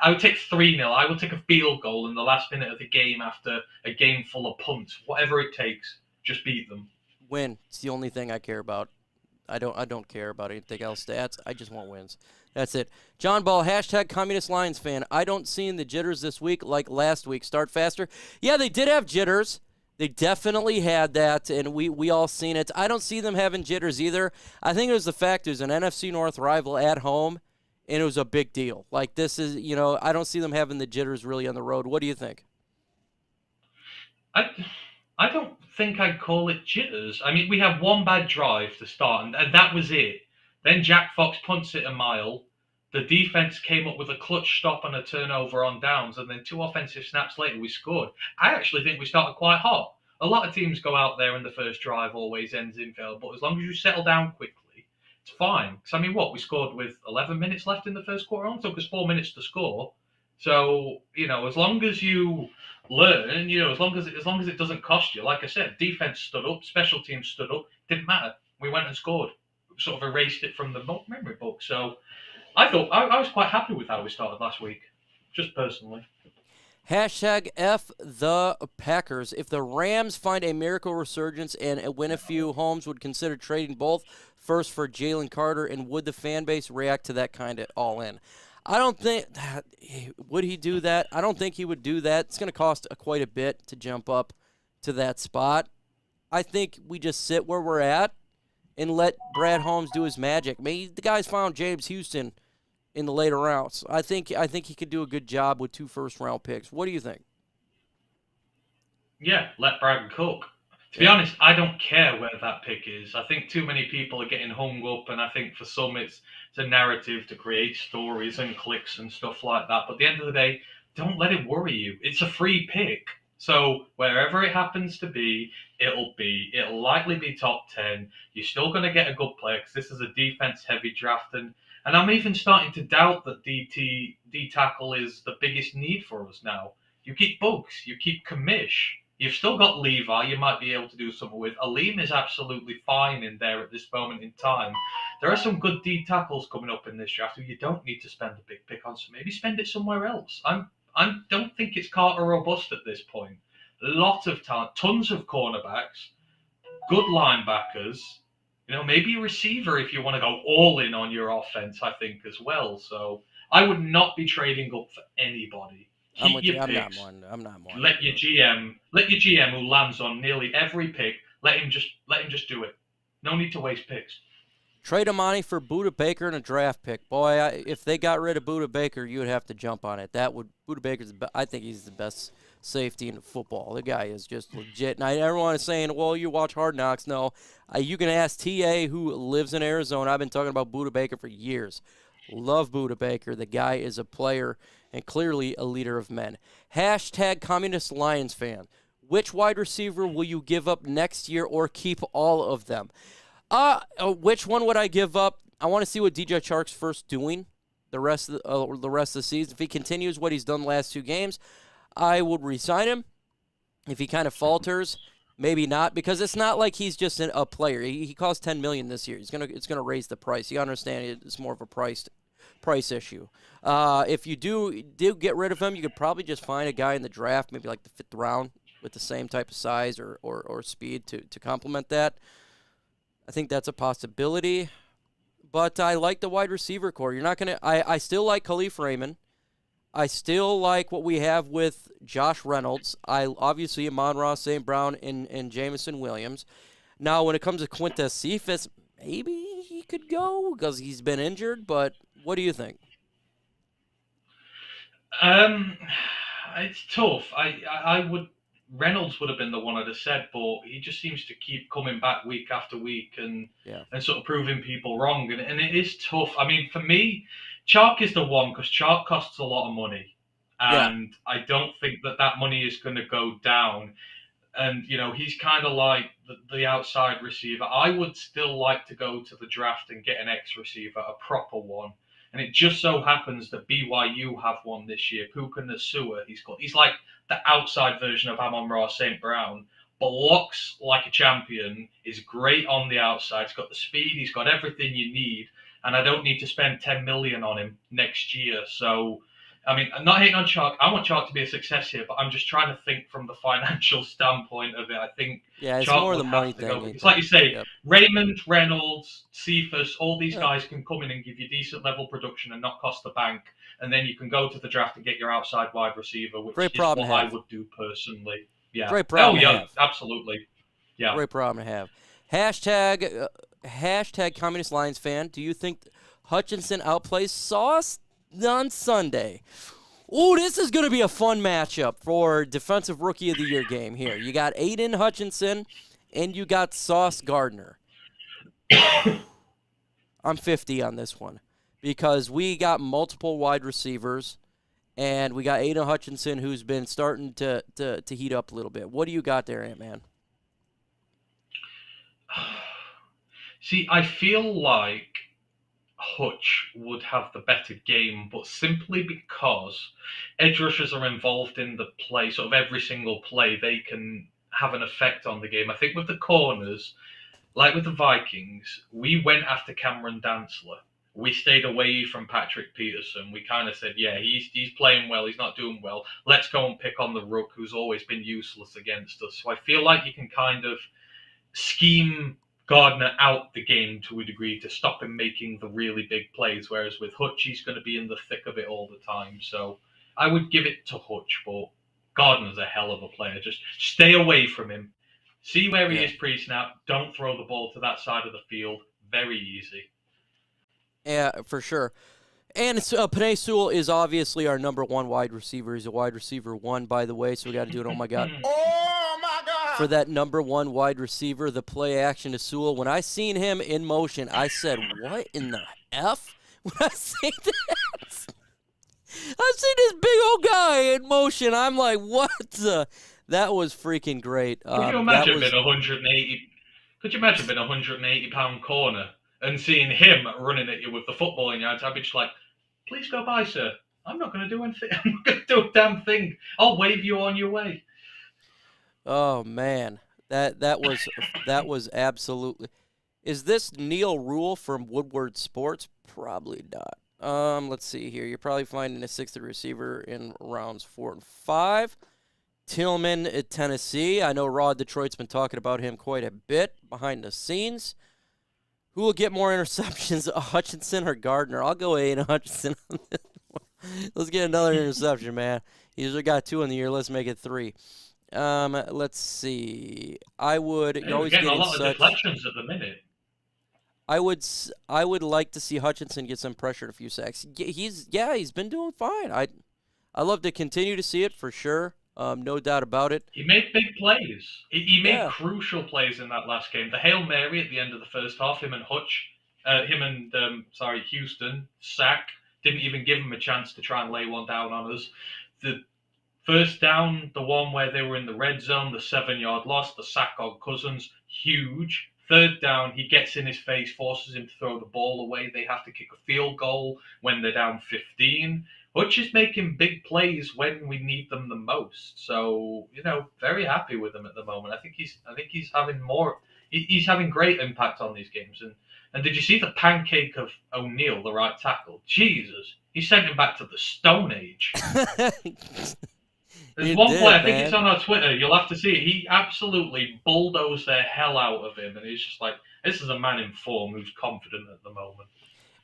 would take 3-0. I will take a field goal in the last minute of the game after a game full of punts. Whatever it takes, just beat them. Win. It's the only thing I care about. I don't care about anything else. Stats. I just want wins. That's it. John Ball, hashtag Communist Lions fan. I don't see the jitters this week like last week. Start faster. Yeah, they did have jitters. They definitely had that, and we all seen it. I don't see them having jitters either. I think it was the fact it was an NFC North rival at home, and it was a big deal. Like, this is, I don't see them having the jitters really on the road. What do you think? I don't think I'd call it jitters. I mean, we had one bad drive to start, and that was it. Then Jack Fox punts it a mile. The defense came up with a clutch stop and a turnover on downs, and then 2 offensive snaps later, we scored. I actually think we started quite hot. A lot of teams go out there and the first drive always ends in fail, but as long as you settle down quickly, it's fine. Because, I mean, we scored with 11 minutes left in the first quarter. It only took us 4 minutes to score. So, as long as you learn, as long as it doesn't cost you, like I said, defense stood up, special teams stood up, didn't matter. We went and scored. Sort of erased it from the memory book. So I thought I was quite happy with how we started last week, just personally. Hashtag F the Packers. If the Rams find a miracle resurgence and win a few, Holmes would consider trading both first for Jalen Carter, and would the fan base react to that kind of all in? I don't think would he do that? I don't think he would do that. It's going to cost quite a bit to jump up to that spot. I think we just sit where we're at and let Brad Holmes do his magic. Maybe the guy's found James Houston in the later rounds. I think he could do a good job with 2 first-round picks. What do you think? Yeah, let Brad cook. To be honest, I don't care where that pick is. I think too many people are getting hung up, and I think for some it's a narrative to create stories and clicks and stuff like that. But at the end of the day, don't let it worry you. It's a free pick. So wherever it happens to be, it'll likely be top 10. You're still going to get a good player because this is a defense-heavy draft. And I'm even starting to doubt that D tackle is the biggest need for us now. You keep Bugs, you keep Kamish. You've still got Levi you might be able to do something with. Aleem is absolutely fine in there at this moment in time. There are some good D tackles coming up in this draft who you don't need to spend a big pick on, so maybe spend it somewhere else. I don't think it's Carter or bust at this point. A lot of talent, tons of cornerbacks, good linebackers. Maybe a receiver if you want to go all in on your offense, I think, as well. So I would not be trading up for anybody. I'm not one. Let your GM who lands on nearly every pick, let him just do it. No need to waste picks. Trade Amani for Budda Baker and a draft pick. Boy, if they got rid of Budda Baker, you would have to jump on it. Budda Baker's. I think he's the best safety in football. The guy is just legit. And everyone is saying, well, you watch Hard Knocks. No, you can ask TA, who lives in Arizona. I've been talking about Budda Baker for years. Love Budda Baker. The guy is a player and clearly a leader of men. Hashtag Communist Lions fan. Which wide receiver will you give up next year or keep all of them? Which one would I give up? I want to see what DJ Chark's first doing the rest of the season. If he continues what he's done the last 2 games, I would re-sign him. If he kind of falters, maybe not, because it's not like he's just a player. He costs $10 million this year. It's gonna raise the price. You understand? It's more of a price issue. If you do get rid of him, you could probably just find a guy in the draft, maybe like the 5th round, with the same type of size or speed to complement that. I think that's a possibility. But I like the wide receiver core. You're not gonna. I still like Khalif Raymond. I still like what we have with Josh Reynolds. I obviously Amon-Ra St. Brown and Jamison Williams. Now, when it comes to Quintez Cephas, maybe he could go because he's been injured. But what do you think? Um, it's tough. I would Reynolds would have been the one I'd have said, but he just seems to keep coming back week after week Yeah. and sort of proving people wrong, and it is tough. I mean, for me, Chark is the one because Chark costs a lot of money, Yeah. and I don't think that money is going to go down. And he's kind of like the outside receiver. I would still like to go to the draft and get an X receiver, a proper one. And it just so happens that BYU have one this year. Puka Nasua, he's like the outside version of Amon-Ra St. Brown, blocks like a champion, is great on the outside. He's got the speed, he's got everything you need, and I don't need to spend 10 million on him next year. So I mean, I'm not hating on Chark. I want Chark to be a success here, but I'm just trying to think from the financial standpoint of it. I think Yeah, it's Chark more would the have money to thing. go. It's like you say, Yep. Raymond, Reynolds, Cephas, all these Yeah. guys can come in and give you decent level production and not cost the bank. And then you can go to the draft and get your outside wide receiver, which Great is problem what to I have. would do personally. Yeah. Great problem Oh, to yeah, have. absolutely. Yeah. Great problem to have. Hashtag Communist Lions fan. Do you think Hutchinson outplays Sauce on Sunday? Ooh, this is going to be a fun matchup for Defensive Rookie of the Year game here. You got Aidan Hutchinson and you got Sauce Gardner. I'm 50 on this one because we got multiple wide receivers and we got Aidan Hutchinson who's been starting to heat up a little bit. What do you got there, Ant-Man? See, I feel like Hutch would have the better game, but simply because edge rushers are involved in the play, sort of every single play, they can have an effect on the game. I think with the corners, like with the Vikings, we went after Cameron Dantzler. We stayed away from Patrick Peterson. We kind of said, yeah, he's playing well, he's not doing well. Let's go and pick on the Rook, who's always been useless against us. So I feel like you can kind of scheme Gardner out the game to a degree to stop him making the really big plays, whereas with Hutch, he's going to be in the thick of it all the time. So I would give it to Hutch, but Gardner's a hell of a player. Just stay away from him. See where he is pre-snap. Don't throw the ball to that side of the field. Very easy. Yeah, for sure. And Penei Sewell is obviously our number one wide receiver. He's a wide receiver one, by the way, so we got to do it. Oh, my God. Oh my God! For that number one wide receiver, the play action to Sewell. When I seen him in motion, I said, what in the F? When I seen that, I seen this big old guy in motion. I'm like, what the? That was freaking great. Could you imagine being 180? Could you imagine being 180-pound corner and seeing him running at you with the football in your hands? I'd be just like, please go by, sir. I'm not going to do anything. I'm not going to do a damn thing. I'll wave you on your way. Oh man, that was absolutely. Is this Neil Rule from Woodward Sports? Probably not. Let's see here. You're probably finding a sixth receiver in rounds 4 and 5. Tillman at Tennessee. I know Raw Detroit's been talking about him quite a bit behind the scenes. Who will get more interceptions, Hutchinson or Gardner? I'll go Aidan Hutchinson on this one. Let's get another interception, man. He's already got 2 in the year. Let's make it 3. Let's see. I would. You're always getting a lot of deflections at the minute. I would like to see Hutchinson get some pressure and a few sacks. He's been doing fine. I love to continue to see it for sure. No doubt about it. He made big plays. He made crucial plays in that last game. The Hail Mary at the end of the first half, him and Houston, sack. Didn't even give him a chance to try and lay one down on us. The first down, the one where they were in the red zone, the 7-yard loss, the sack on Cousins, huge. Third down, he gets in his face, forces him to throw the ball away. They have to kick a field goal when they're down 15. Hutch is making big plays when we need them the most. So, very happy with him at the moment. I think he's having more. He's having great impact on these games. And did you see the pancake of O'Neal, the right tackle? Jesus, he sent him back to the Stone Age. There's one play, I think it's on our Twitter, you'll have to see it. He absolutely bulldozed the hell out of him, and he's just like, this is a man in form who's confident at the moment.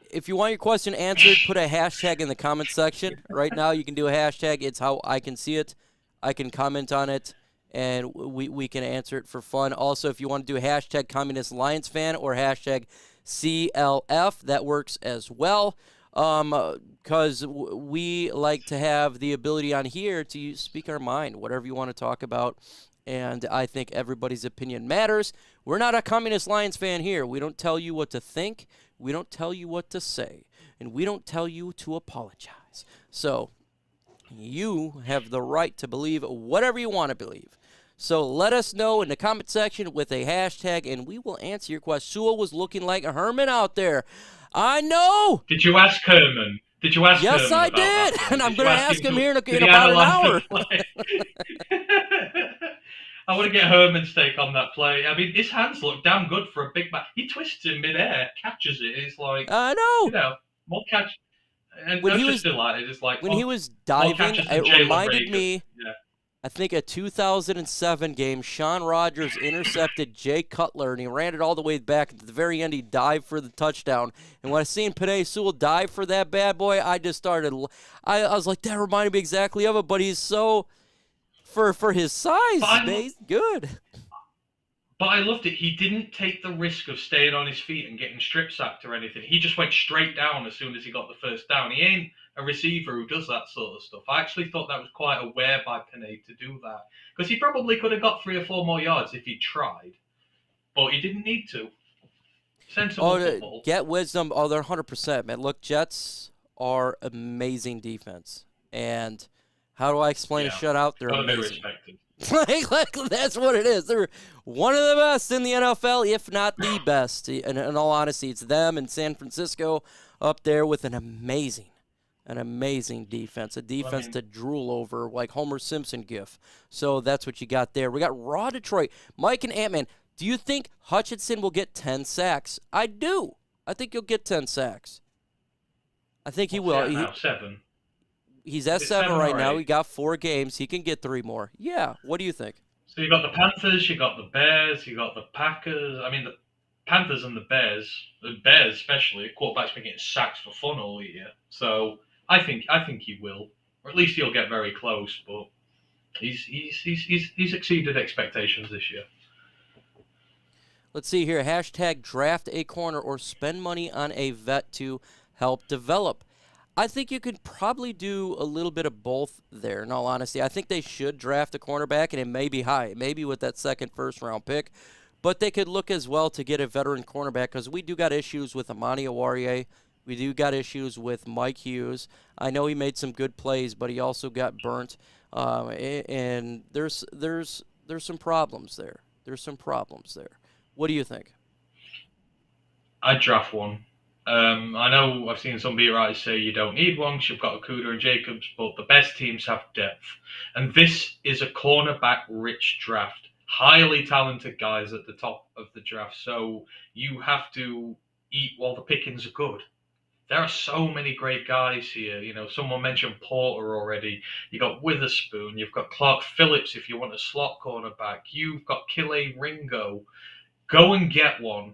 If you want your question answered, put a hashtag in the comment section. Right now, you can do a hashtag. It's how I can see it. I can comment on it, and we can answer it for fun. Also, if you want to do a hashtag Communist Lions fan or hashtag CLF, that works as well. Because we like to have the ability on here to speak our mind, whatever you want to talk about. And I think everybody's opinion matters. We're not a communist Lions fan here. We don't tell you what to think. We don't tell you what to say. And we don't tell you to apologize. So you have the right to believe whatever you want to believe. So let us know in the comment section with a hashtag, and we will answer your question. Sewell was looking like a Herman out there. I know. Did you ask Herman? Did you ask Yes, Herman I about did. that? And I'm going to ask him here in Did he about an analyse hour. the play? I want to get Herman's take on that play. I mean, his hands look damn good for a big man. He twists in midair, catches it. It's like, I know. you know, more catch. And When that's he just was delighted. It's like when he was more diving, catches than it Jalen reminded Reagor. me. Yeah. I think a 2007 game, Sean Rogers intercepted Jay Cutler, and he ran it all the way back. At the very end, he dived for the touchdown. And when I seen Penei Sewell dive for that bad boy, I just started. I was like, that reminded me exactly of it. But he's so, for his size, man, he's good. But I loved it. He didn't take the risk of staying on his feet and getting strip sacked or anything. He just went straight down as soon as he got the first down. He ain't a receiver who does that sort of stuff. I actually thought that was quite aware by Penei to do that. Because he probably could have got 3 or 4 more yards if he tried. But he didn't need to. Sensible football. Get wisdom. Oh, they're 100%, man. Look, Jets are amazing defense. And how do I explain a shutout? They're amazing. like that's what it is. They're one of the best in the NFL, if not the best. In all honesty, it's them and San Francisco up there with an amazing defense, a defense to drool over, like Homer Simpson gif. So that's what you got there. We got raw Detroit. Mike and Ant-Man, do you think Hutchinson will get 10 sacks? I do. I think he'll get 10 sacks. I think he will. Now 7. He's at 7 right now. He got 4 games. He can get 3 more. Yeah. What do you think? So you got the Panthers, you got the Bears, you got the Packers. I mean, the Panthers and the Bears especially, quarterbacks been getting sacked for fun all year. So I think he will, or at least he'll get very close. But he's exceeded expectations this year. Let's see here. Hashtag draft a corner or spend money on a vet to help develop. I think you could probably do a little bit of both there, in all honesty. I think they should draft a cornerback, and it may be high, maybe with that second first-round pick. But they could look as well to get a veteran cornerback because we do got issues with Amani Oruwariye. We do got issues with Mike Hughes. I know he made some good plays, but he also got burnt. And there's some problems there. There's some problems there. What do you think? I'd draft one. I know I've seen some beat writers say you don't need one because you've got Okudah and Jacobs, but the best teams have depth. And this is a cornerback-rich draft. Highly talented guys at the top of the draft. So you have to eat while the pickings are good. There are so many great guys here. You know, someone mentioned Porter already. You got Witherspoon. You've got Clark Phillips if you want a slot cornerback. You've got Kile Ringo. Go and get one.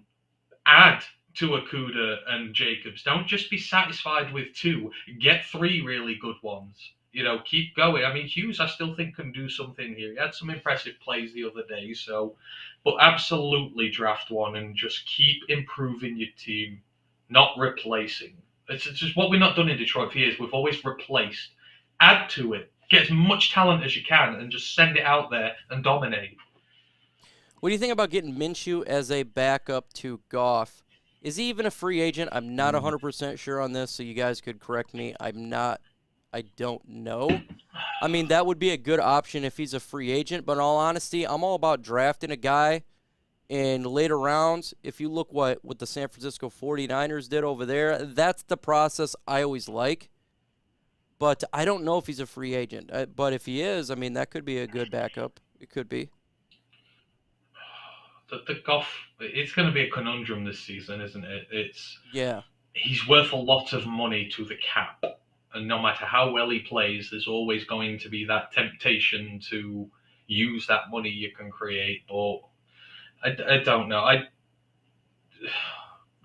Add to Okudah and Jacobs. Don't just be satisfied with 2. Get 3 really good ones. You know, keep going. I mean, Hughes, I still think can do something here. He had some impressive plays the other day. So, but absolutely draft one and just keep improving your team, not replacing. It's just what we've not done in Detroit for years. We've always replaced. Add to it. Get as much talent as you can and just send it out there and dominate. What do you think about getting Minshew as a backup to Goff? Is he even a free agent? I'm not 100% sure on this, so you guys could correct me. I don't know. I mean, that would be a good option if he's a free agent, but in all honesty, I'm all about drafting a guy in later rounds. If you look what the San Francisco 49ers did over there, that's the process I always like. But I don't know if he's a free agent. But if he is, I mean, that could be a good backup. It could be. The Goff, it's going to be a conundrum this season, isn't it? Yeah. He's worth a lot of money to the cap. And no matter how well he plays, there's always going to be that temptation to use that money you can create. But I don't know.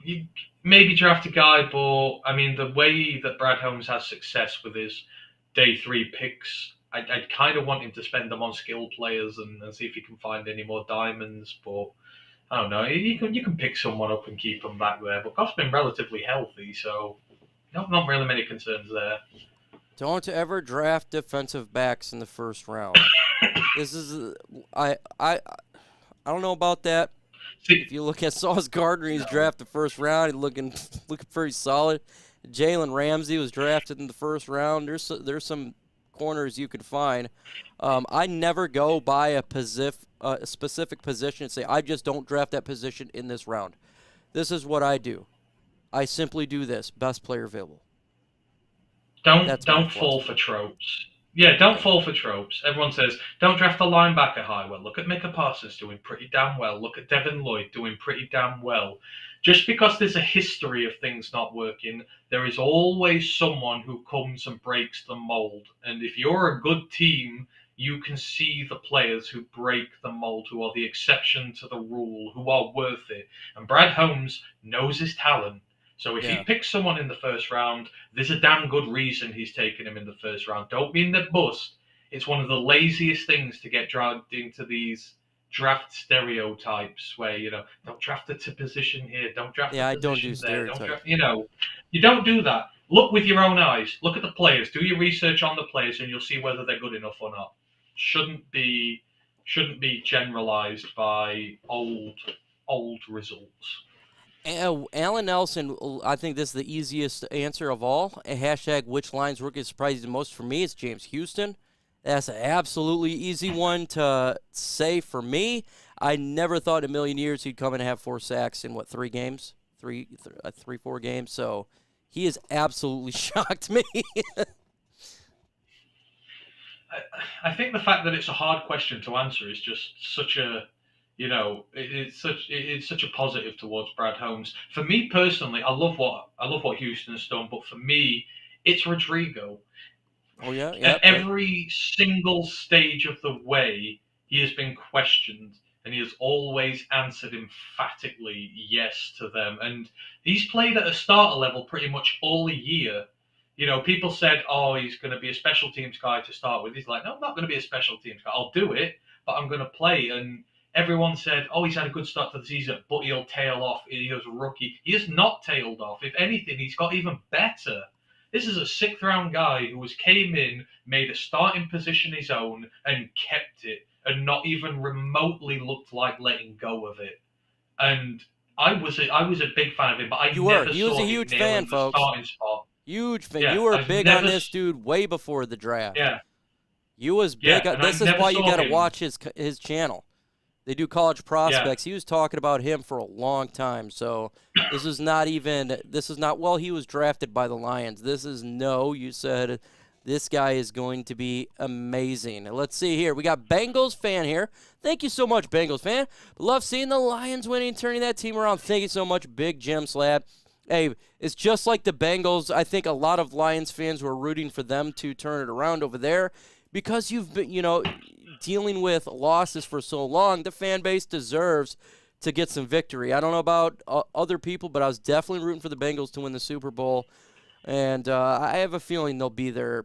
You maybe draft a guy, but I mean, the way that Brad Holmes has success with his day 3 picks, I'd kind of want him to spend them on skilled players and see if he can find any more diamonds. But I don't know. You can pick someone up and keep them back there. But Goff's been relatively healthy, so Not really many concerns there. Don't ever draft defensive backs in the first round. This is I don't know about that. See, If you look at Sauce Gardner, he's no. drafted first round. He's looking pretty solid. Jalen Ramsey was drafted in the first round. There's some corners you could find. I never go by a specific position and say I just don't draft that position in this round. This is what I do. I simply do this. Best player available. That's my Don't fall philosophy. for tropes. Yeah, don't Yeah. fall for tropes. Everyone says don't draft a linebacker high. Well, look at Micah Parsons doing pretty damn well. Look at Devin Lloyd doing pretty damn well. Just because there's a history of things not working, there is always someone who comes and breaks the mold. And if you're a good team, you can see the players who break the mold, who are the exception to the rule, who are worth it. And Brad Holmes knows his talent. So if he Yeah. picks someone in the first round, there's a damn good reason he's taken him in the first round. Don't mean they're bust. It's one of the laziest things to get dragged into these draft stereotypes where, don't draft a position here, don't draft a Yeah, I don't do position there, don't stereotypes. draft, you don't do that. Look with your own eyes. Look at the players. Do your research on the players and you'll see whether they're good enough or not. Shouldn't be generalized by old results. Alan Nelson, I think this is the easiest answer of all. Hashtag which lines rookie surprised you the most for me? It's James Houston. That's an absolutely easy one to say for me. I never thought in a million years he'd come and have 4 sacks in, 3 games? 4 games. So he has absolutely shocked me. I think the fact that it's a hard question to answer is just such a, it's such a positive towards Brad Holmes. For me personally, I love what Houston's done, but for me, it's Rodrigo. Oh, yeah? At Yep. every single stage of the way, he has been questioned, and he has always answered emphatically yes to them. And he's played at a starter level pretty much all year. People said, "Oh, he's going to be a special teams guy to start with." He's like, "No, I'm not going to be a special teams guy. I'll do it, but I'm going to play." And everyone said, "Oh, he's had a good start to the season, but he'll tail off. He was a rookie." He has not tailed off. If anything, he's got even better. This is a sixth round guy who came in, made a starting position his own, and kept it, and not even remotely looked like letting go of it. And I was a big fan of him, but I You were. never He was a saw him huge fan, nailing the folks. starting spot. Huge fan. Yeah, You were I've big on never. this dude way before the draft. Yeah, You was yeah, big. and I This is never why you saw got to him. watch his channel. They do college Yeah, prospects. He was talking about him for a long time. So this is not even. This is not. Well, he was drafted by the Lions. This is no. You said this guy is going to be amazing. Let's see here. We got Bengals fan here. Thank you so much, Bengals fan. Love seeing the Lions winning, turning that team around. Thank you so much, Big Jim Slab. Hey, it's just like the Bengals. I think a lot of Lions fans were rooting for them to turn it around over there because you've been, dealing with losses for so long. The fan base deserves to get some victory. I don't know about other people, but I was definitely rooting for the Bengals to win the Super Bowl, and I have a feeling they'll be there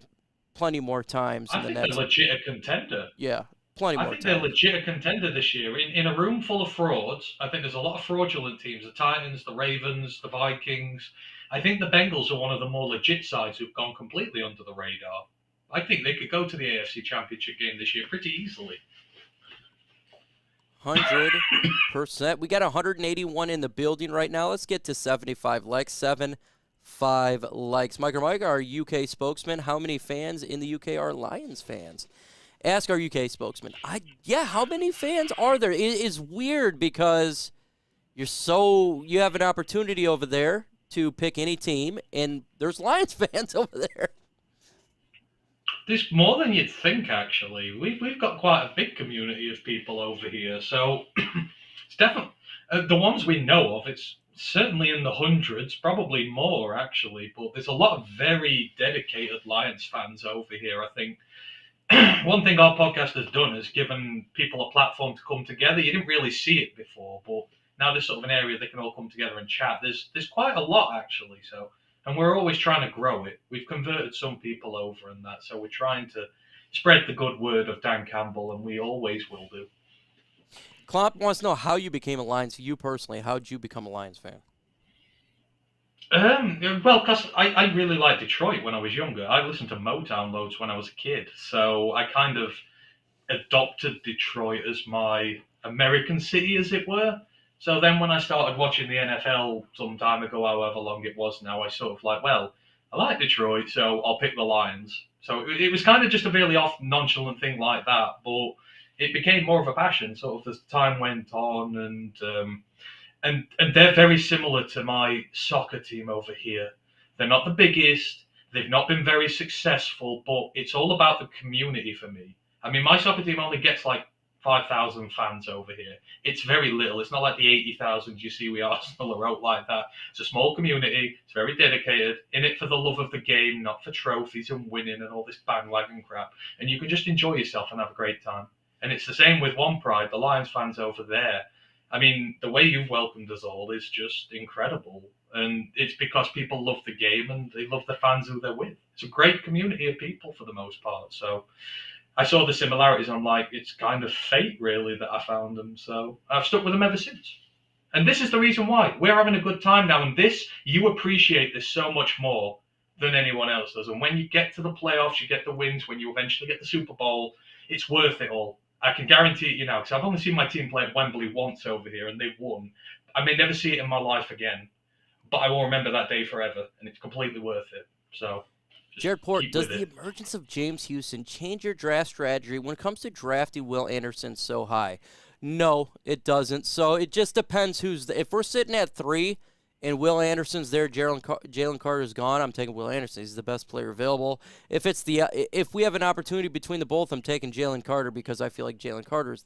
plenty more times in I the think they're next. legit a contender. Yeah, plenty I more think they're times. legit a contender this year. In a room full of frauds, I think there's a lot of fraudulent teams: the Titans, the Ravens, the Vikings. I think the Bengals are one of the more legit sides who've gone completely under the radar. I think they could go to the AFC Championship game this year pretty easily. 100%. We got 181 in the building right now. Let's get to 75 likes. 75 likes. Mike, our UK spokesman, how many fans in the UK are Lions fans? Ask our UK spokesman. How many fans are there? It is weird because you have an opportunity over there to pick any team, and there's Lions fans over there. There's more than you'd think, actually. We've got quite a big community of people over here, so it's definitely the ones we know of. It's certainly in the hundreds, probably more actually. But there's a lot of very dedicated Lions fans over here. I think one thing our podcast has done is given people a platform to come together. You didn't really see it before, but now there's sort of an area they can all come together and chat. There's quite a lot actually. So, and we're always trying to grow it. We've converted some people over and that, so we're trying to spread the good word of Dan Campbell, and we always will do. Klomp wants to know how you became a Lions. You personally, how did you become a Lions fan? Well, because I really liked Detroit when I was younger. I listened to Motown loads when I was a kid, so I kind of adopted Detroit as my American city, as it were. So then when I started watching the NFL some time ago, however long it was now, I sort of like, well, I like Detroit, so I'll pick the Lions. So it was kind of just a really off nonchalant thing like that, but it became more of a passion sort of as time went on, and they're very similar to my soccer team over here. They're not the biggest, they've not been very successful, but it's all about the community for me. I mean, my soccer team only gets like 5,000 fans over here. It's very little. It's not like the 80,000 you see with Arsenal or out like that. It's a small community. It's very dedicated, in it for the love of the game, not for trophies and winning and all this bandwagon crap. And you can just enjoy yourself and have a great time. And it's the same with One Pride, the Lions fans over there. I mean, the way you've welcomed us all is just incredible. And it's because people love the game and they love the fans who they're with. It's a great community of people for the most part. So I saw the similarities. I'm like, it's kind of fate, really, that I found them. So I've stuck with them ever since. And this is the reason why. We're having a good time now. And this, you appreciate this so much more than anyone else does. And when you get to the playoffs, you get the wins, when you eventually get the Super Bowl, it's worth it all. I can guarantee it you now, because I've only seen my team play at Wembley once over here, and they've won. I may never see it in my life again, but I will remember that day forever, and it's completely worth it. So, Jared Port, keep does with the it. emergence of James Houston change your draft strategy when it comes to drafting Will Anderson so high? No, it doesn't. So it just depends who's if we're sitting at 3 and Will Anderson's there, Jalen Carter's gone, I'm taking Will Anderson. He's the best player available. If we have an opportunity between the both, I'm taking Jalen Carter because I feel like Jalen Carter is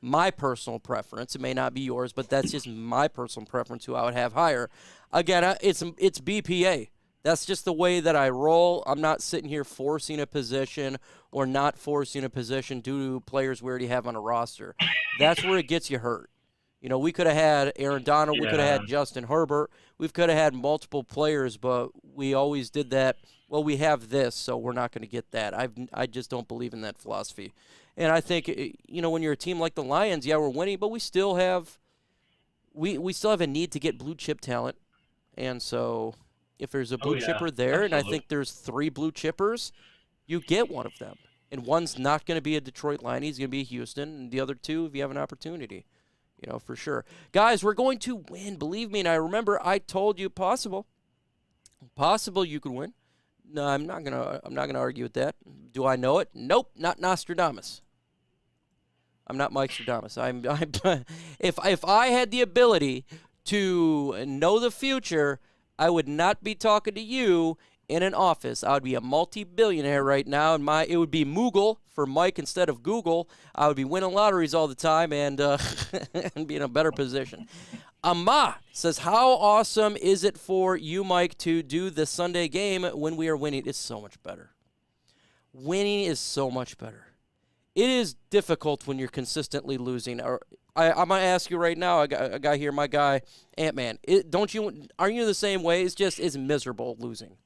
my personal preference. It may not be yours, but that's just my personal preference who I would have higher. Again, it's BPA. That's just the way that I roll. I'm not sitting here forcing a position or not forcing a position due to players we already have on a roster. That's where it gets you hurt. We could have had Aaron Donald. We could have Yeah, had Justin Herbert. We could have had multiple players, but we always did that. Well, we have this, so we're not going to get that. I just don't believe in that philosophy. And I think, when you're a team like the Lions, yeah, we're winning, but we still have a need to get blue chip talent. And so if there's a oh blue yeah, chipper there, and I absolutely. think there's 3 blue chippers, you get one of them. And one's not going to be a Detroit Lion. He's going to be a Houston. And the other 2, if you have an opportunity, for sure. Guys, we're going to win. Believe me. And I remember I told you possible you could win. No, I'm not gonna argue with that. Do I know it? Nope, not Nostradamus. I'm not Mike Stradamus. If I had the ability to know the future, I would not be talking to you in an office. I would be a multi-billionaire right now, and it would be Moogle for Mike instead of Google. I would be winning lotteries all the time and and be in a better position. Amma says, how awesome is it for you, Mike, to do the Sunday game when we are winning? It's so much better. Winning is so much better. It is difficult when you're consistently losing. I'm gonna ask you right now. I got a guy here, my guy, Ant-Man. Aren't you the same way? It's miserable losing.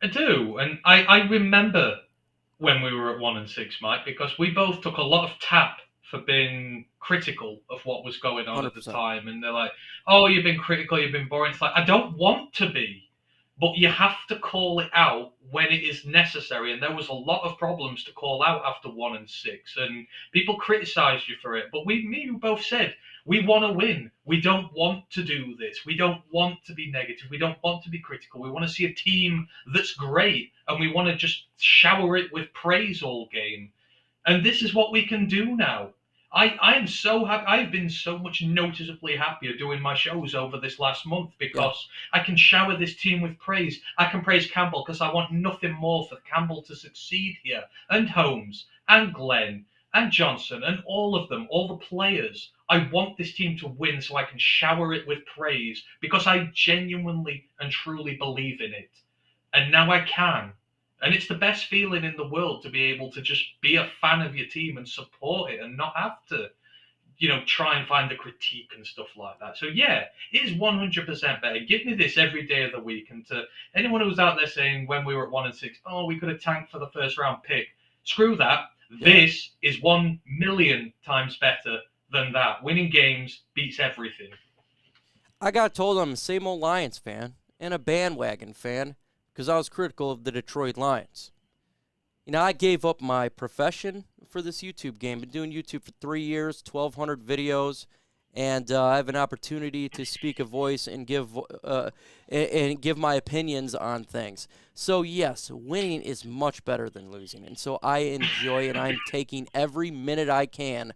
I do, and I remember when we were at 1-6, Mike, because we both took a lot of tap for being critical of what was going on at the 100%. time. And they're like, "Oh, you've been critical, you've been boring." It's like, I don't want to be, but you have to call it out when it is necessary. And there was a lot of problems to call out after 1-6, and people criticised you for it. But you both said, we want to win. We don't want to do this. We don't want to be negative. We don't want to be critical. We want to see a team that's great, and we want to just shower it with praise all game. And this is what we can do now. I am so happy. I've been so much noticeably happier doing my shows over this last month Yeah. because I can shower this team with praise. I can praise Campbell because I want nothing more for Campbell to succeed here, and Holmes, and Glenn, and Johnson, and all of them, all the players. I want this team to win so I can shower it with praise because I genuinely and truly believe in it. And now I can. And it's the best feeling in the world to be able to just be a fan of your team and support it and not have to, try and find the critique and stuff like that. So yeah, it is 100% better. Give me this every day of the week. And to anyone who's out there saying when we were at 1-6, oh, we could have tanked for the first round pick. Screw that. Yeah. This is 1,000,000 times better than that. Winning games beats everything. I got told I'm the same old Lions fan and a bandwagon fan because I was critical of the Detroit Lions. You know, I gave up my profession for this YouTube game. Been doing YouTube for 3 years, 1,200 videos, and I have an opportunity to speak a voice and give my opinions on things. So yes, winning is much better than losing, and so I enjoy and I'm taking every minute I can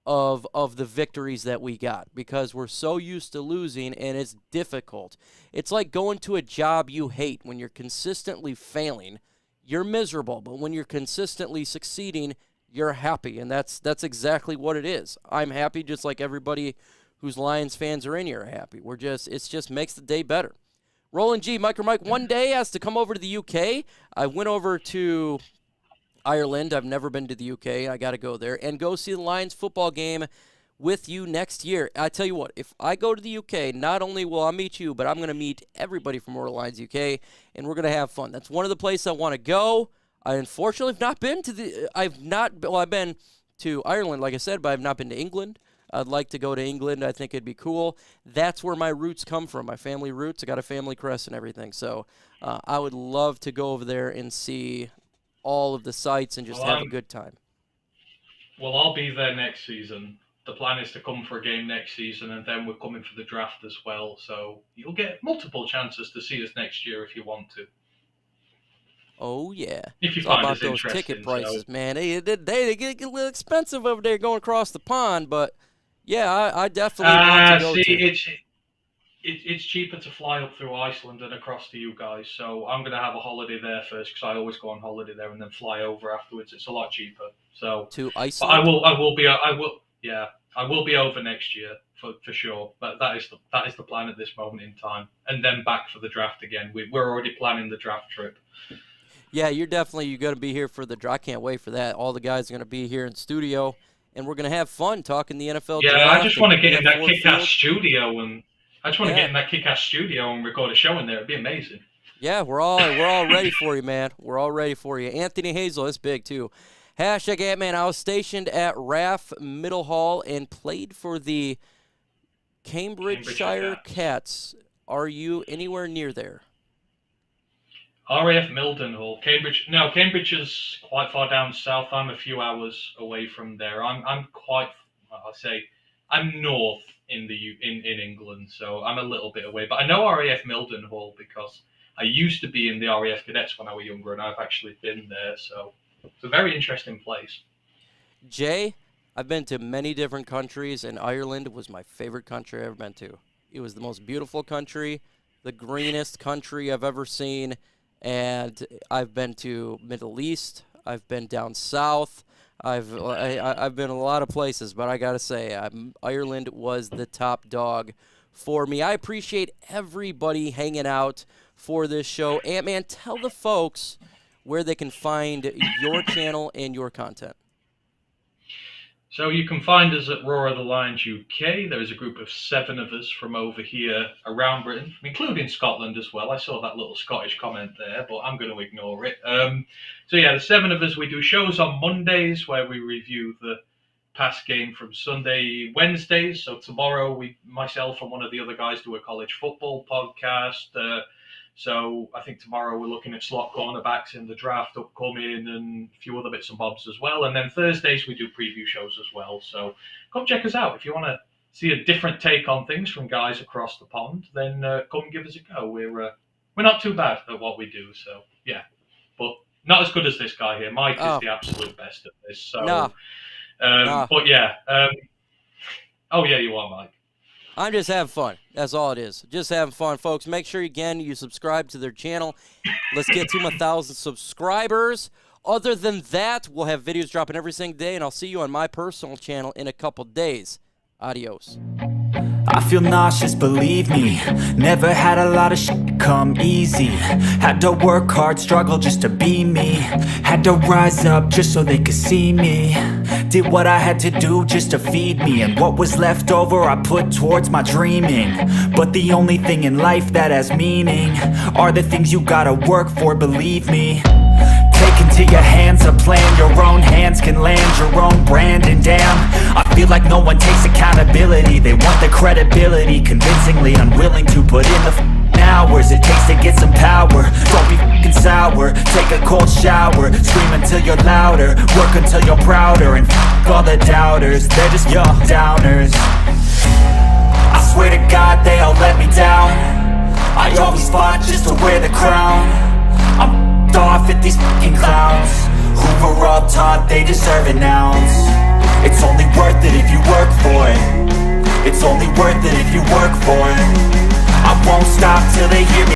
of the victories that we got because we're so used to losing and it's difficult. It's like going to a job you hate. When you're consistently failing, you're miserable, but when you're consistently succeeding, you're happy, and that's exactly what it is. I'm happy just like everybody whose Lions fans are in here are happy. It just makes the day better. Roland G, Mike one day has to come over to the UK. I went over to Ireland. I've never been to the UK. I got to go there and go see the Lions football game with you next year. I tell you what, if I go to the UK, not only will I meet you, but I'm going to meet everybody from Mortal Lions UK, and we're going to have fun. That's one of the places I want to go. I unfortunately have not been to I've been to Ireland, like I said, but I've not been to England. I'd like to go to England. I think it'd be cool. That's where my roots come from, my family roots. I got a family crest and everything. So I would love to go over there and see all of the sites and just have a good time. Well, I'll be there next season. The plan is to come for a game next season, and then we're coming for the draft as well. So you'll get multiple chances to see us next year if you want to. Oh, yeah. If you it's all find about us those ticket interesting, prices, so. man. They get a little expensive over there going across the pond, but, yeah, I definitely want to go to. It's cheaper to fly up through Iceland and across to you guys, so I'm going to have a holiday there first because I always go on holiday there and then fly over afterwards. It's a lot cheaper. So to but Iceland? I will be over next year for sure. But that is the plan at this moment in time, and then back for the draft again. We're already planning the draft trip. Yeah, you're going to be here for the draft. I can't wait for that. All the guys are going to be here in studio, and we're going to have fun talking the NFL draft. Yeah, I just want to get in that kick-ass field. studio and get in that kick-ass studio and record a show in there. It'd be amazing. Yeah, we're all ready for you, man. We're all ready for you. Anthony Hazel is big too. Hashtag Ant-Man. I was stationed at RAF Middle Hall and played for the Cambridgeshire Cats. Are you anywhere near there? RAF Mildenhall, Cambridge. No, Cambridge is quite far down south. I'm a few hours away from there. I'm north in England, so I'm a little bit away. But I know RAF Mildenhall because I used to be in the RAF Cadets when I was younger, and I've actually been there. So it's a very interesting place. Jay, I've been to many different countries, and Ireland was my favorite country I've ever been to. It was the most beautiful country, the greenest country I've ever seen. And I've been to Middle East. I've been down south. I've been a lot of places, but I gotta say, Ireland was the top dog for me. I appreciate everybody hanging out for this show. Ant-Man, tell the folks where they can find your channel and your content. So you can find us at Roar of the Lions UK. There is a group of 7 of us from over here around Britain, including Scotland as well. I saw that little Scottish comment there, but I'm going to ignore it. So yeah, the 7 of us, we do shows on Mondays where we review the past game from Sunday, Wednesdays. So tomorrow, myself and one of the other guys do a college football podcast. So I think tomorrow we're looking at slot cornerbacks in the draft upcoming and a few other bits and bobs as well. And then Thursdays we do preview shows as well. So come check us out. If you want to see a different take on things from guys across the pond, then come and give us a go. We're not too bad at what we do. So yeah, but not as good as this guy here. Mike is the absolute best at this. So, but yeah. Oh yeah, you are, Mike. I'm just having fun. That's all it is. Just having fun, folks. Make sure, again, you subscribe to their channel. Let's get to 1,000 subscribers. Other than that, we'll have videos dropping every single day, and I'll see you on my personal channel in a couple days. Adios. I feel nauseous, believe me. Never had a lot of shit come easy. Had to work hard, struggle just to be me. Had to rise up just so they could see me. Did what I had to do just to feed me. And what was left over I put towards my dreaming. But the only thing in life that has meaning are the things you gotta work for, believe me. Take into your hands a plan. Your own hands can land your own brand. And damn, I feel feel like no one takes accountability. They want the credibility, convincingly unwilling to put in the hours it takes to get some power. Don't be f***ing sour, take a cold shower, scream until you're louder, work until you're prouder, and f*** all the doubters, they're just your downers. I swear to God they all let me down. I always fought just to wear the crown. I'm f***ed off at these f***ing clowns who were all taught they deserve an ounce. It's only worth it if you work for it. It's only worth it if you work for it. I won't stop till they hear me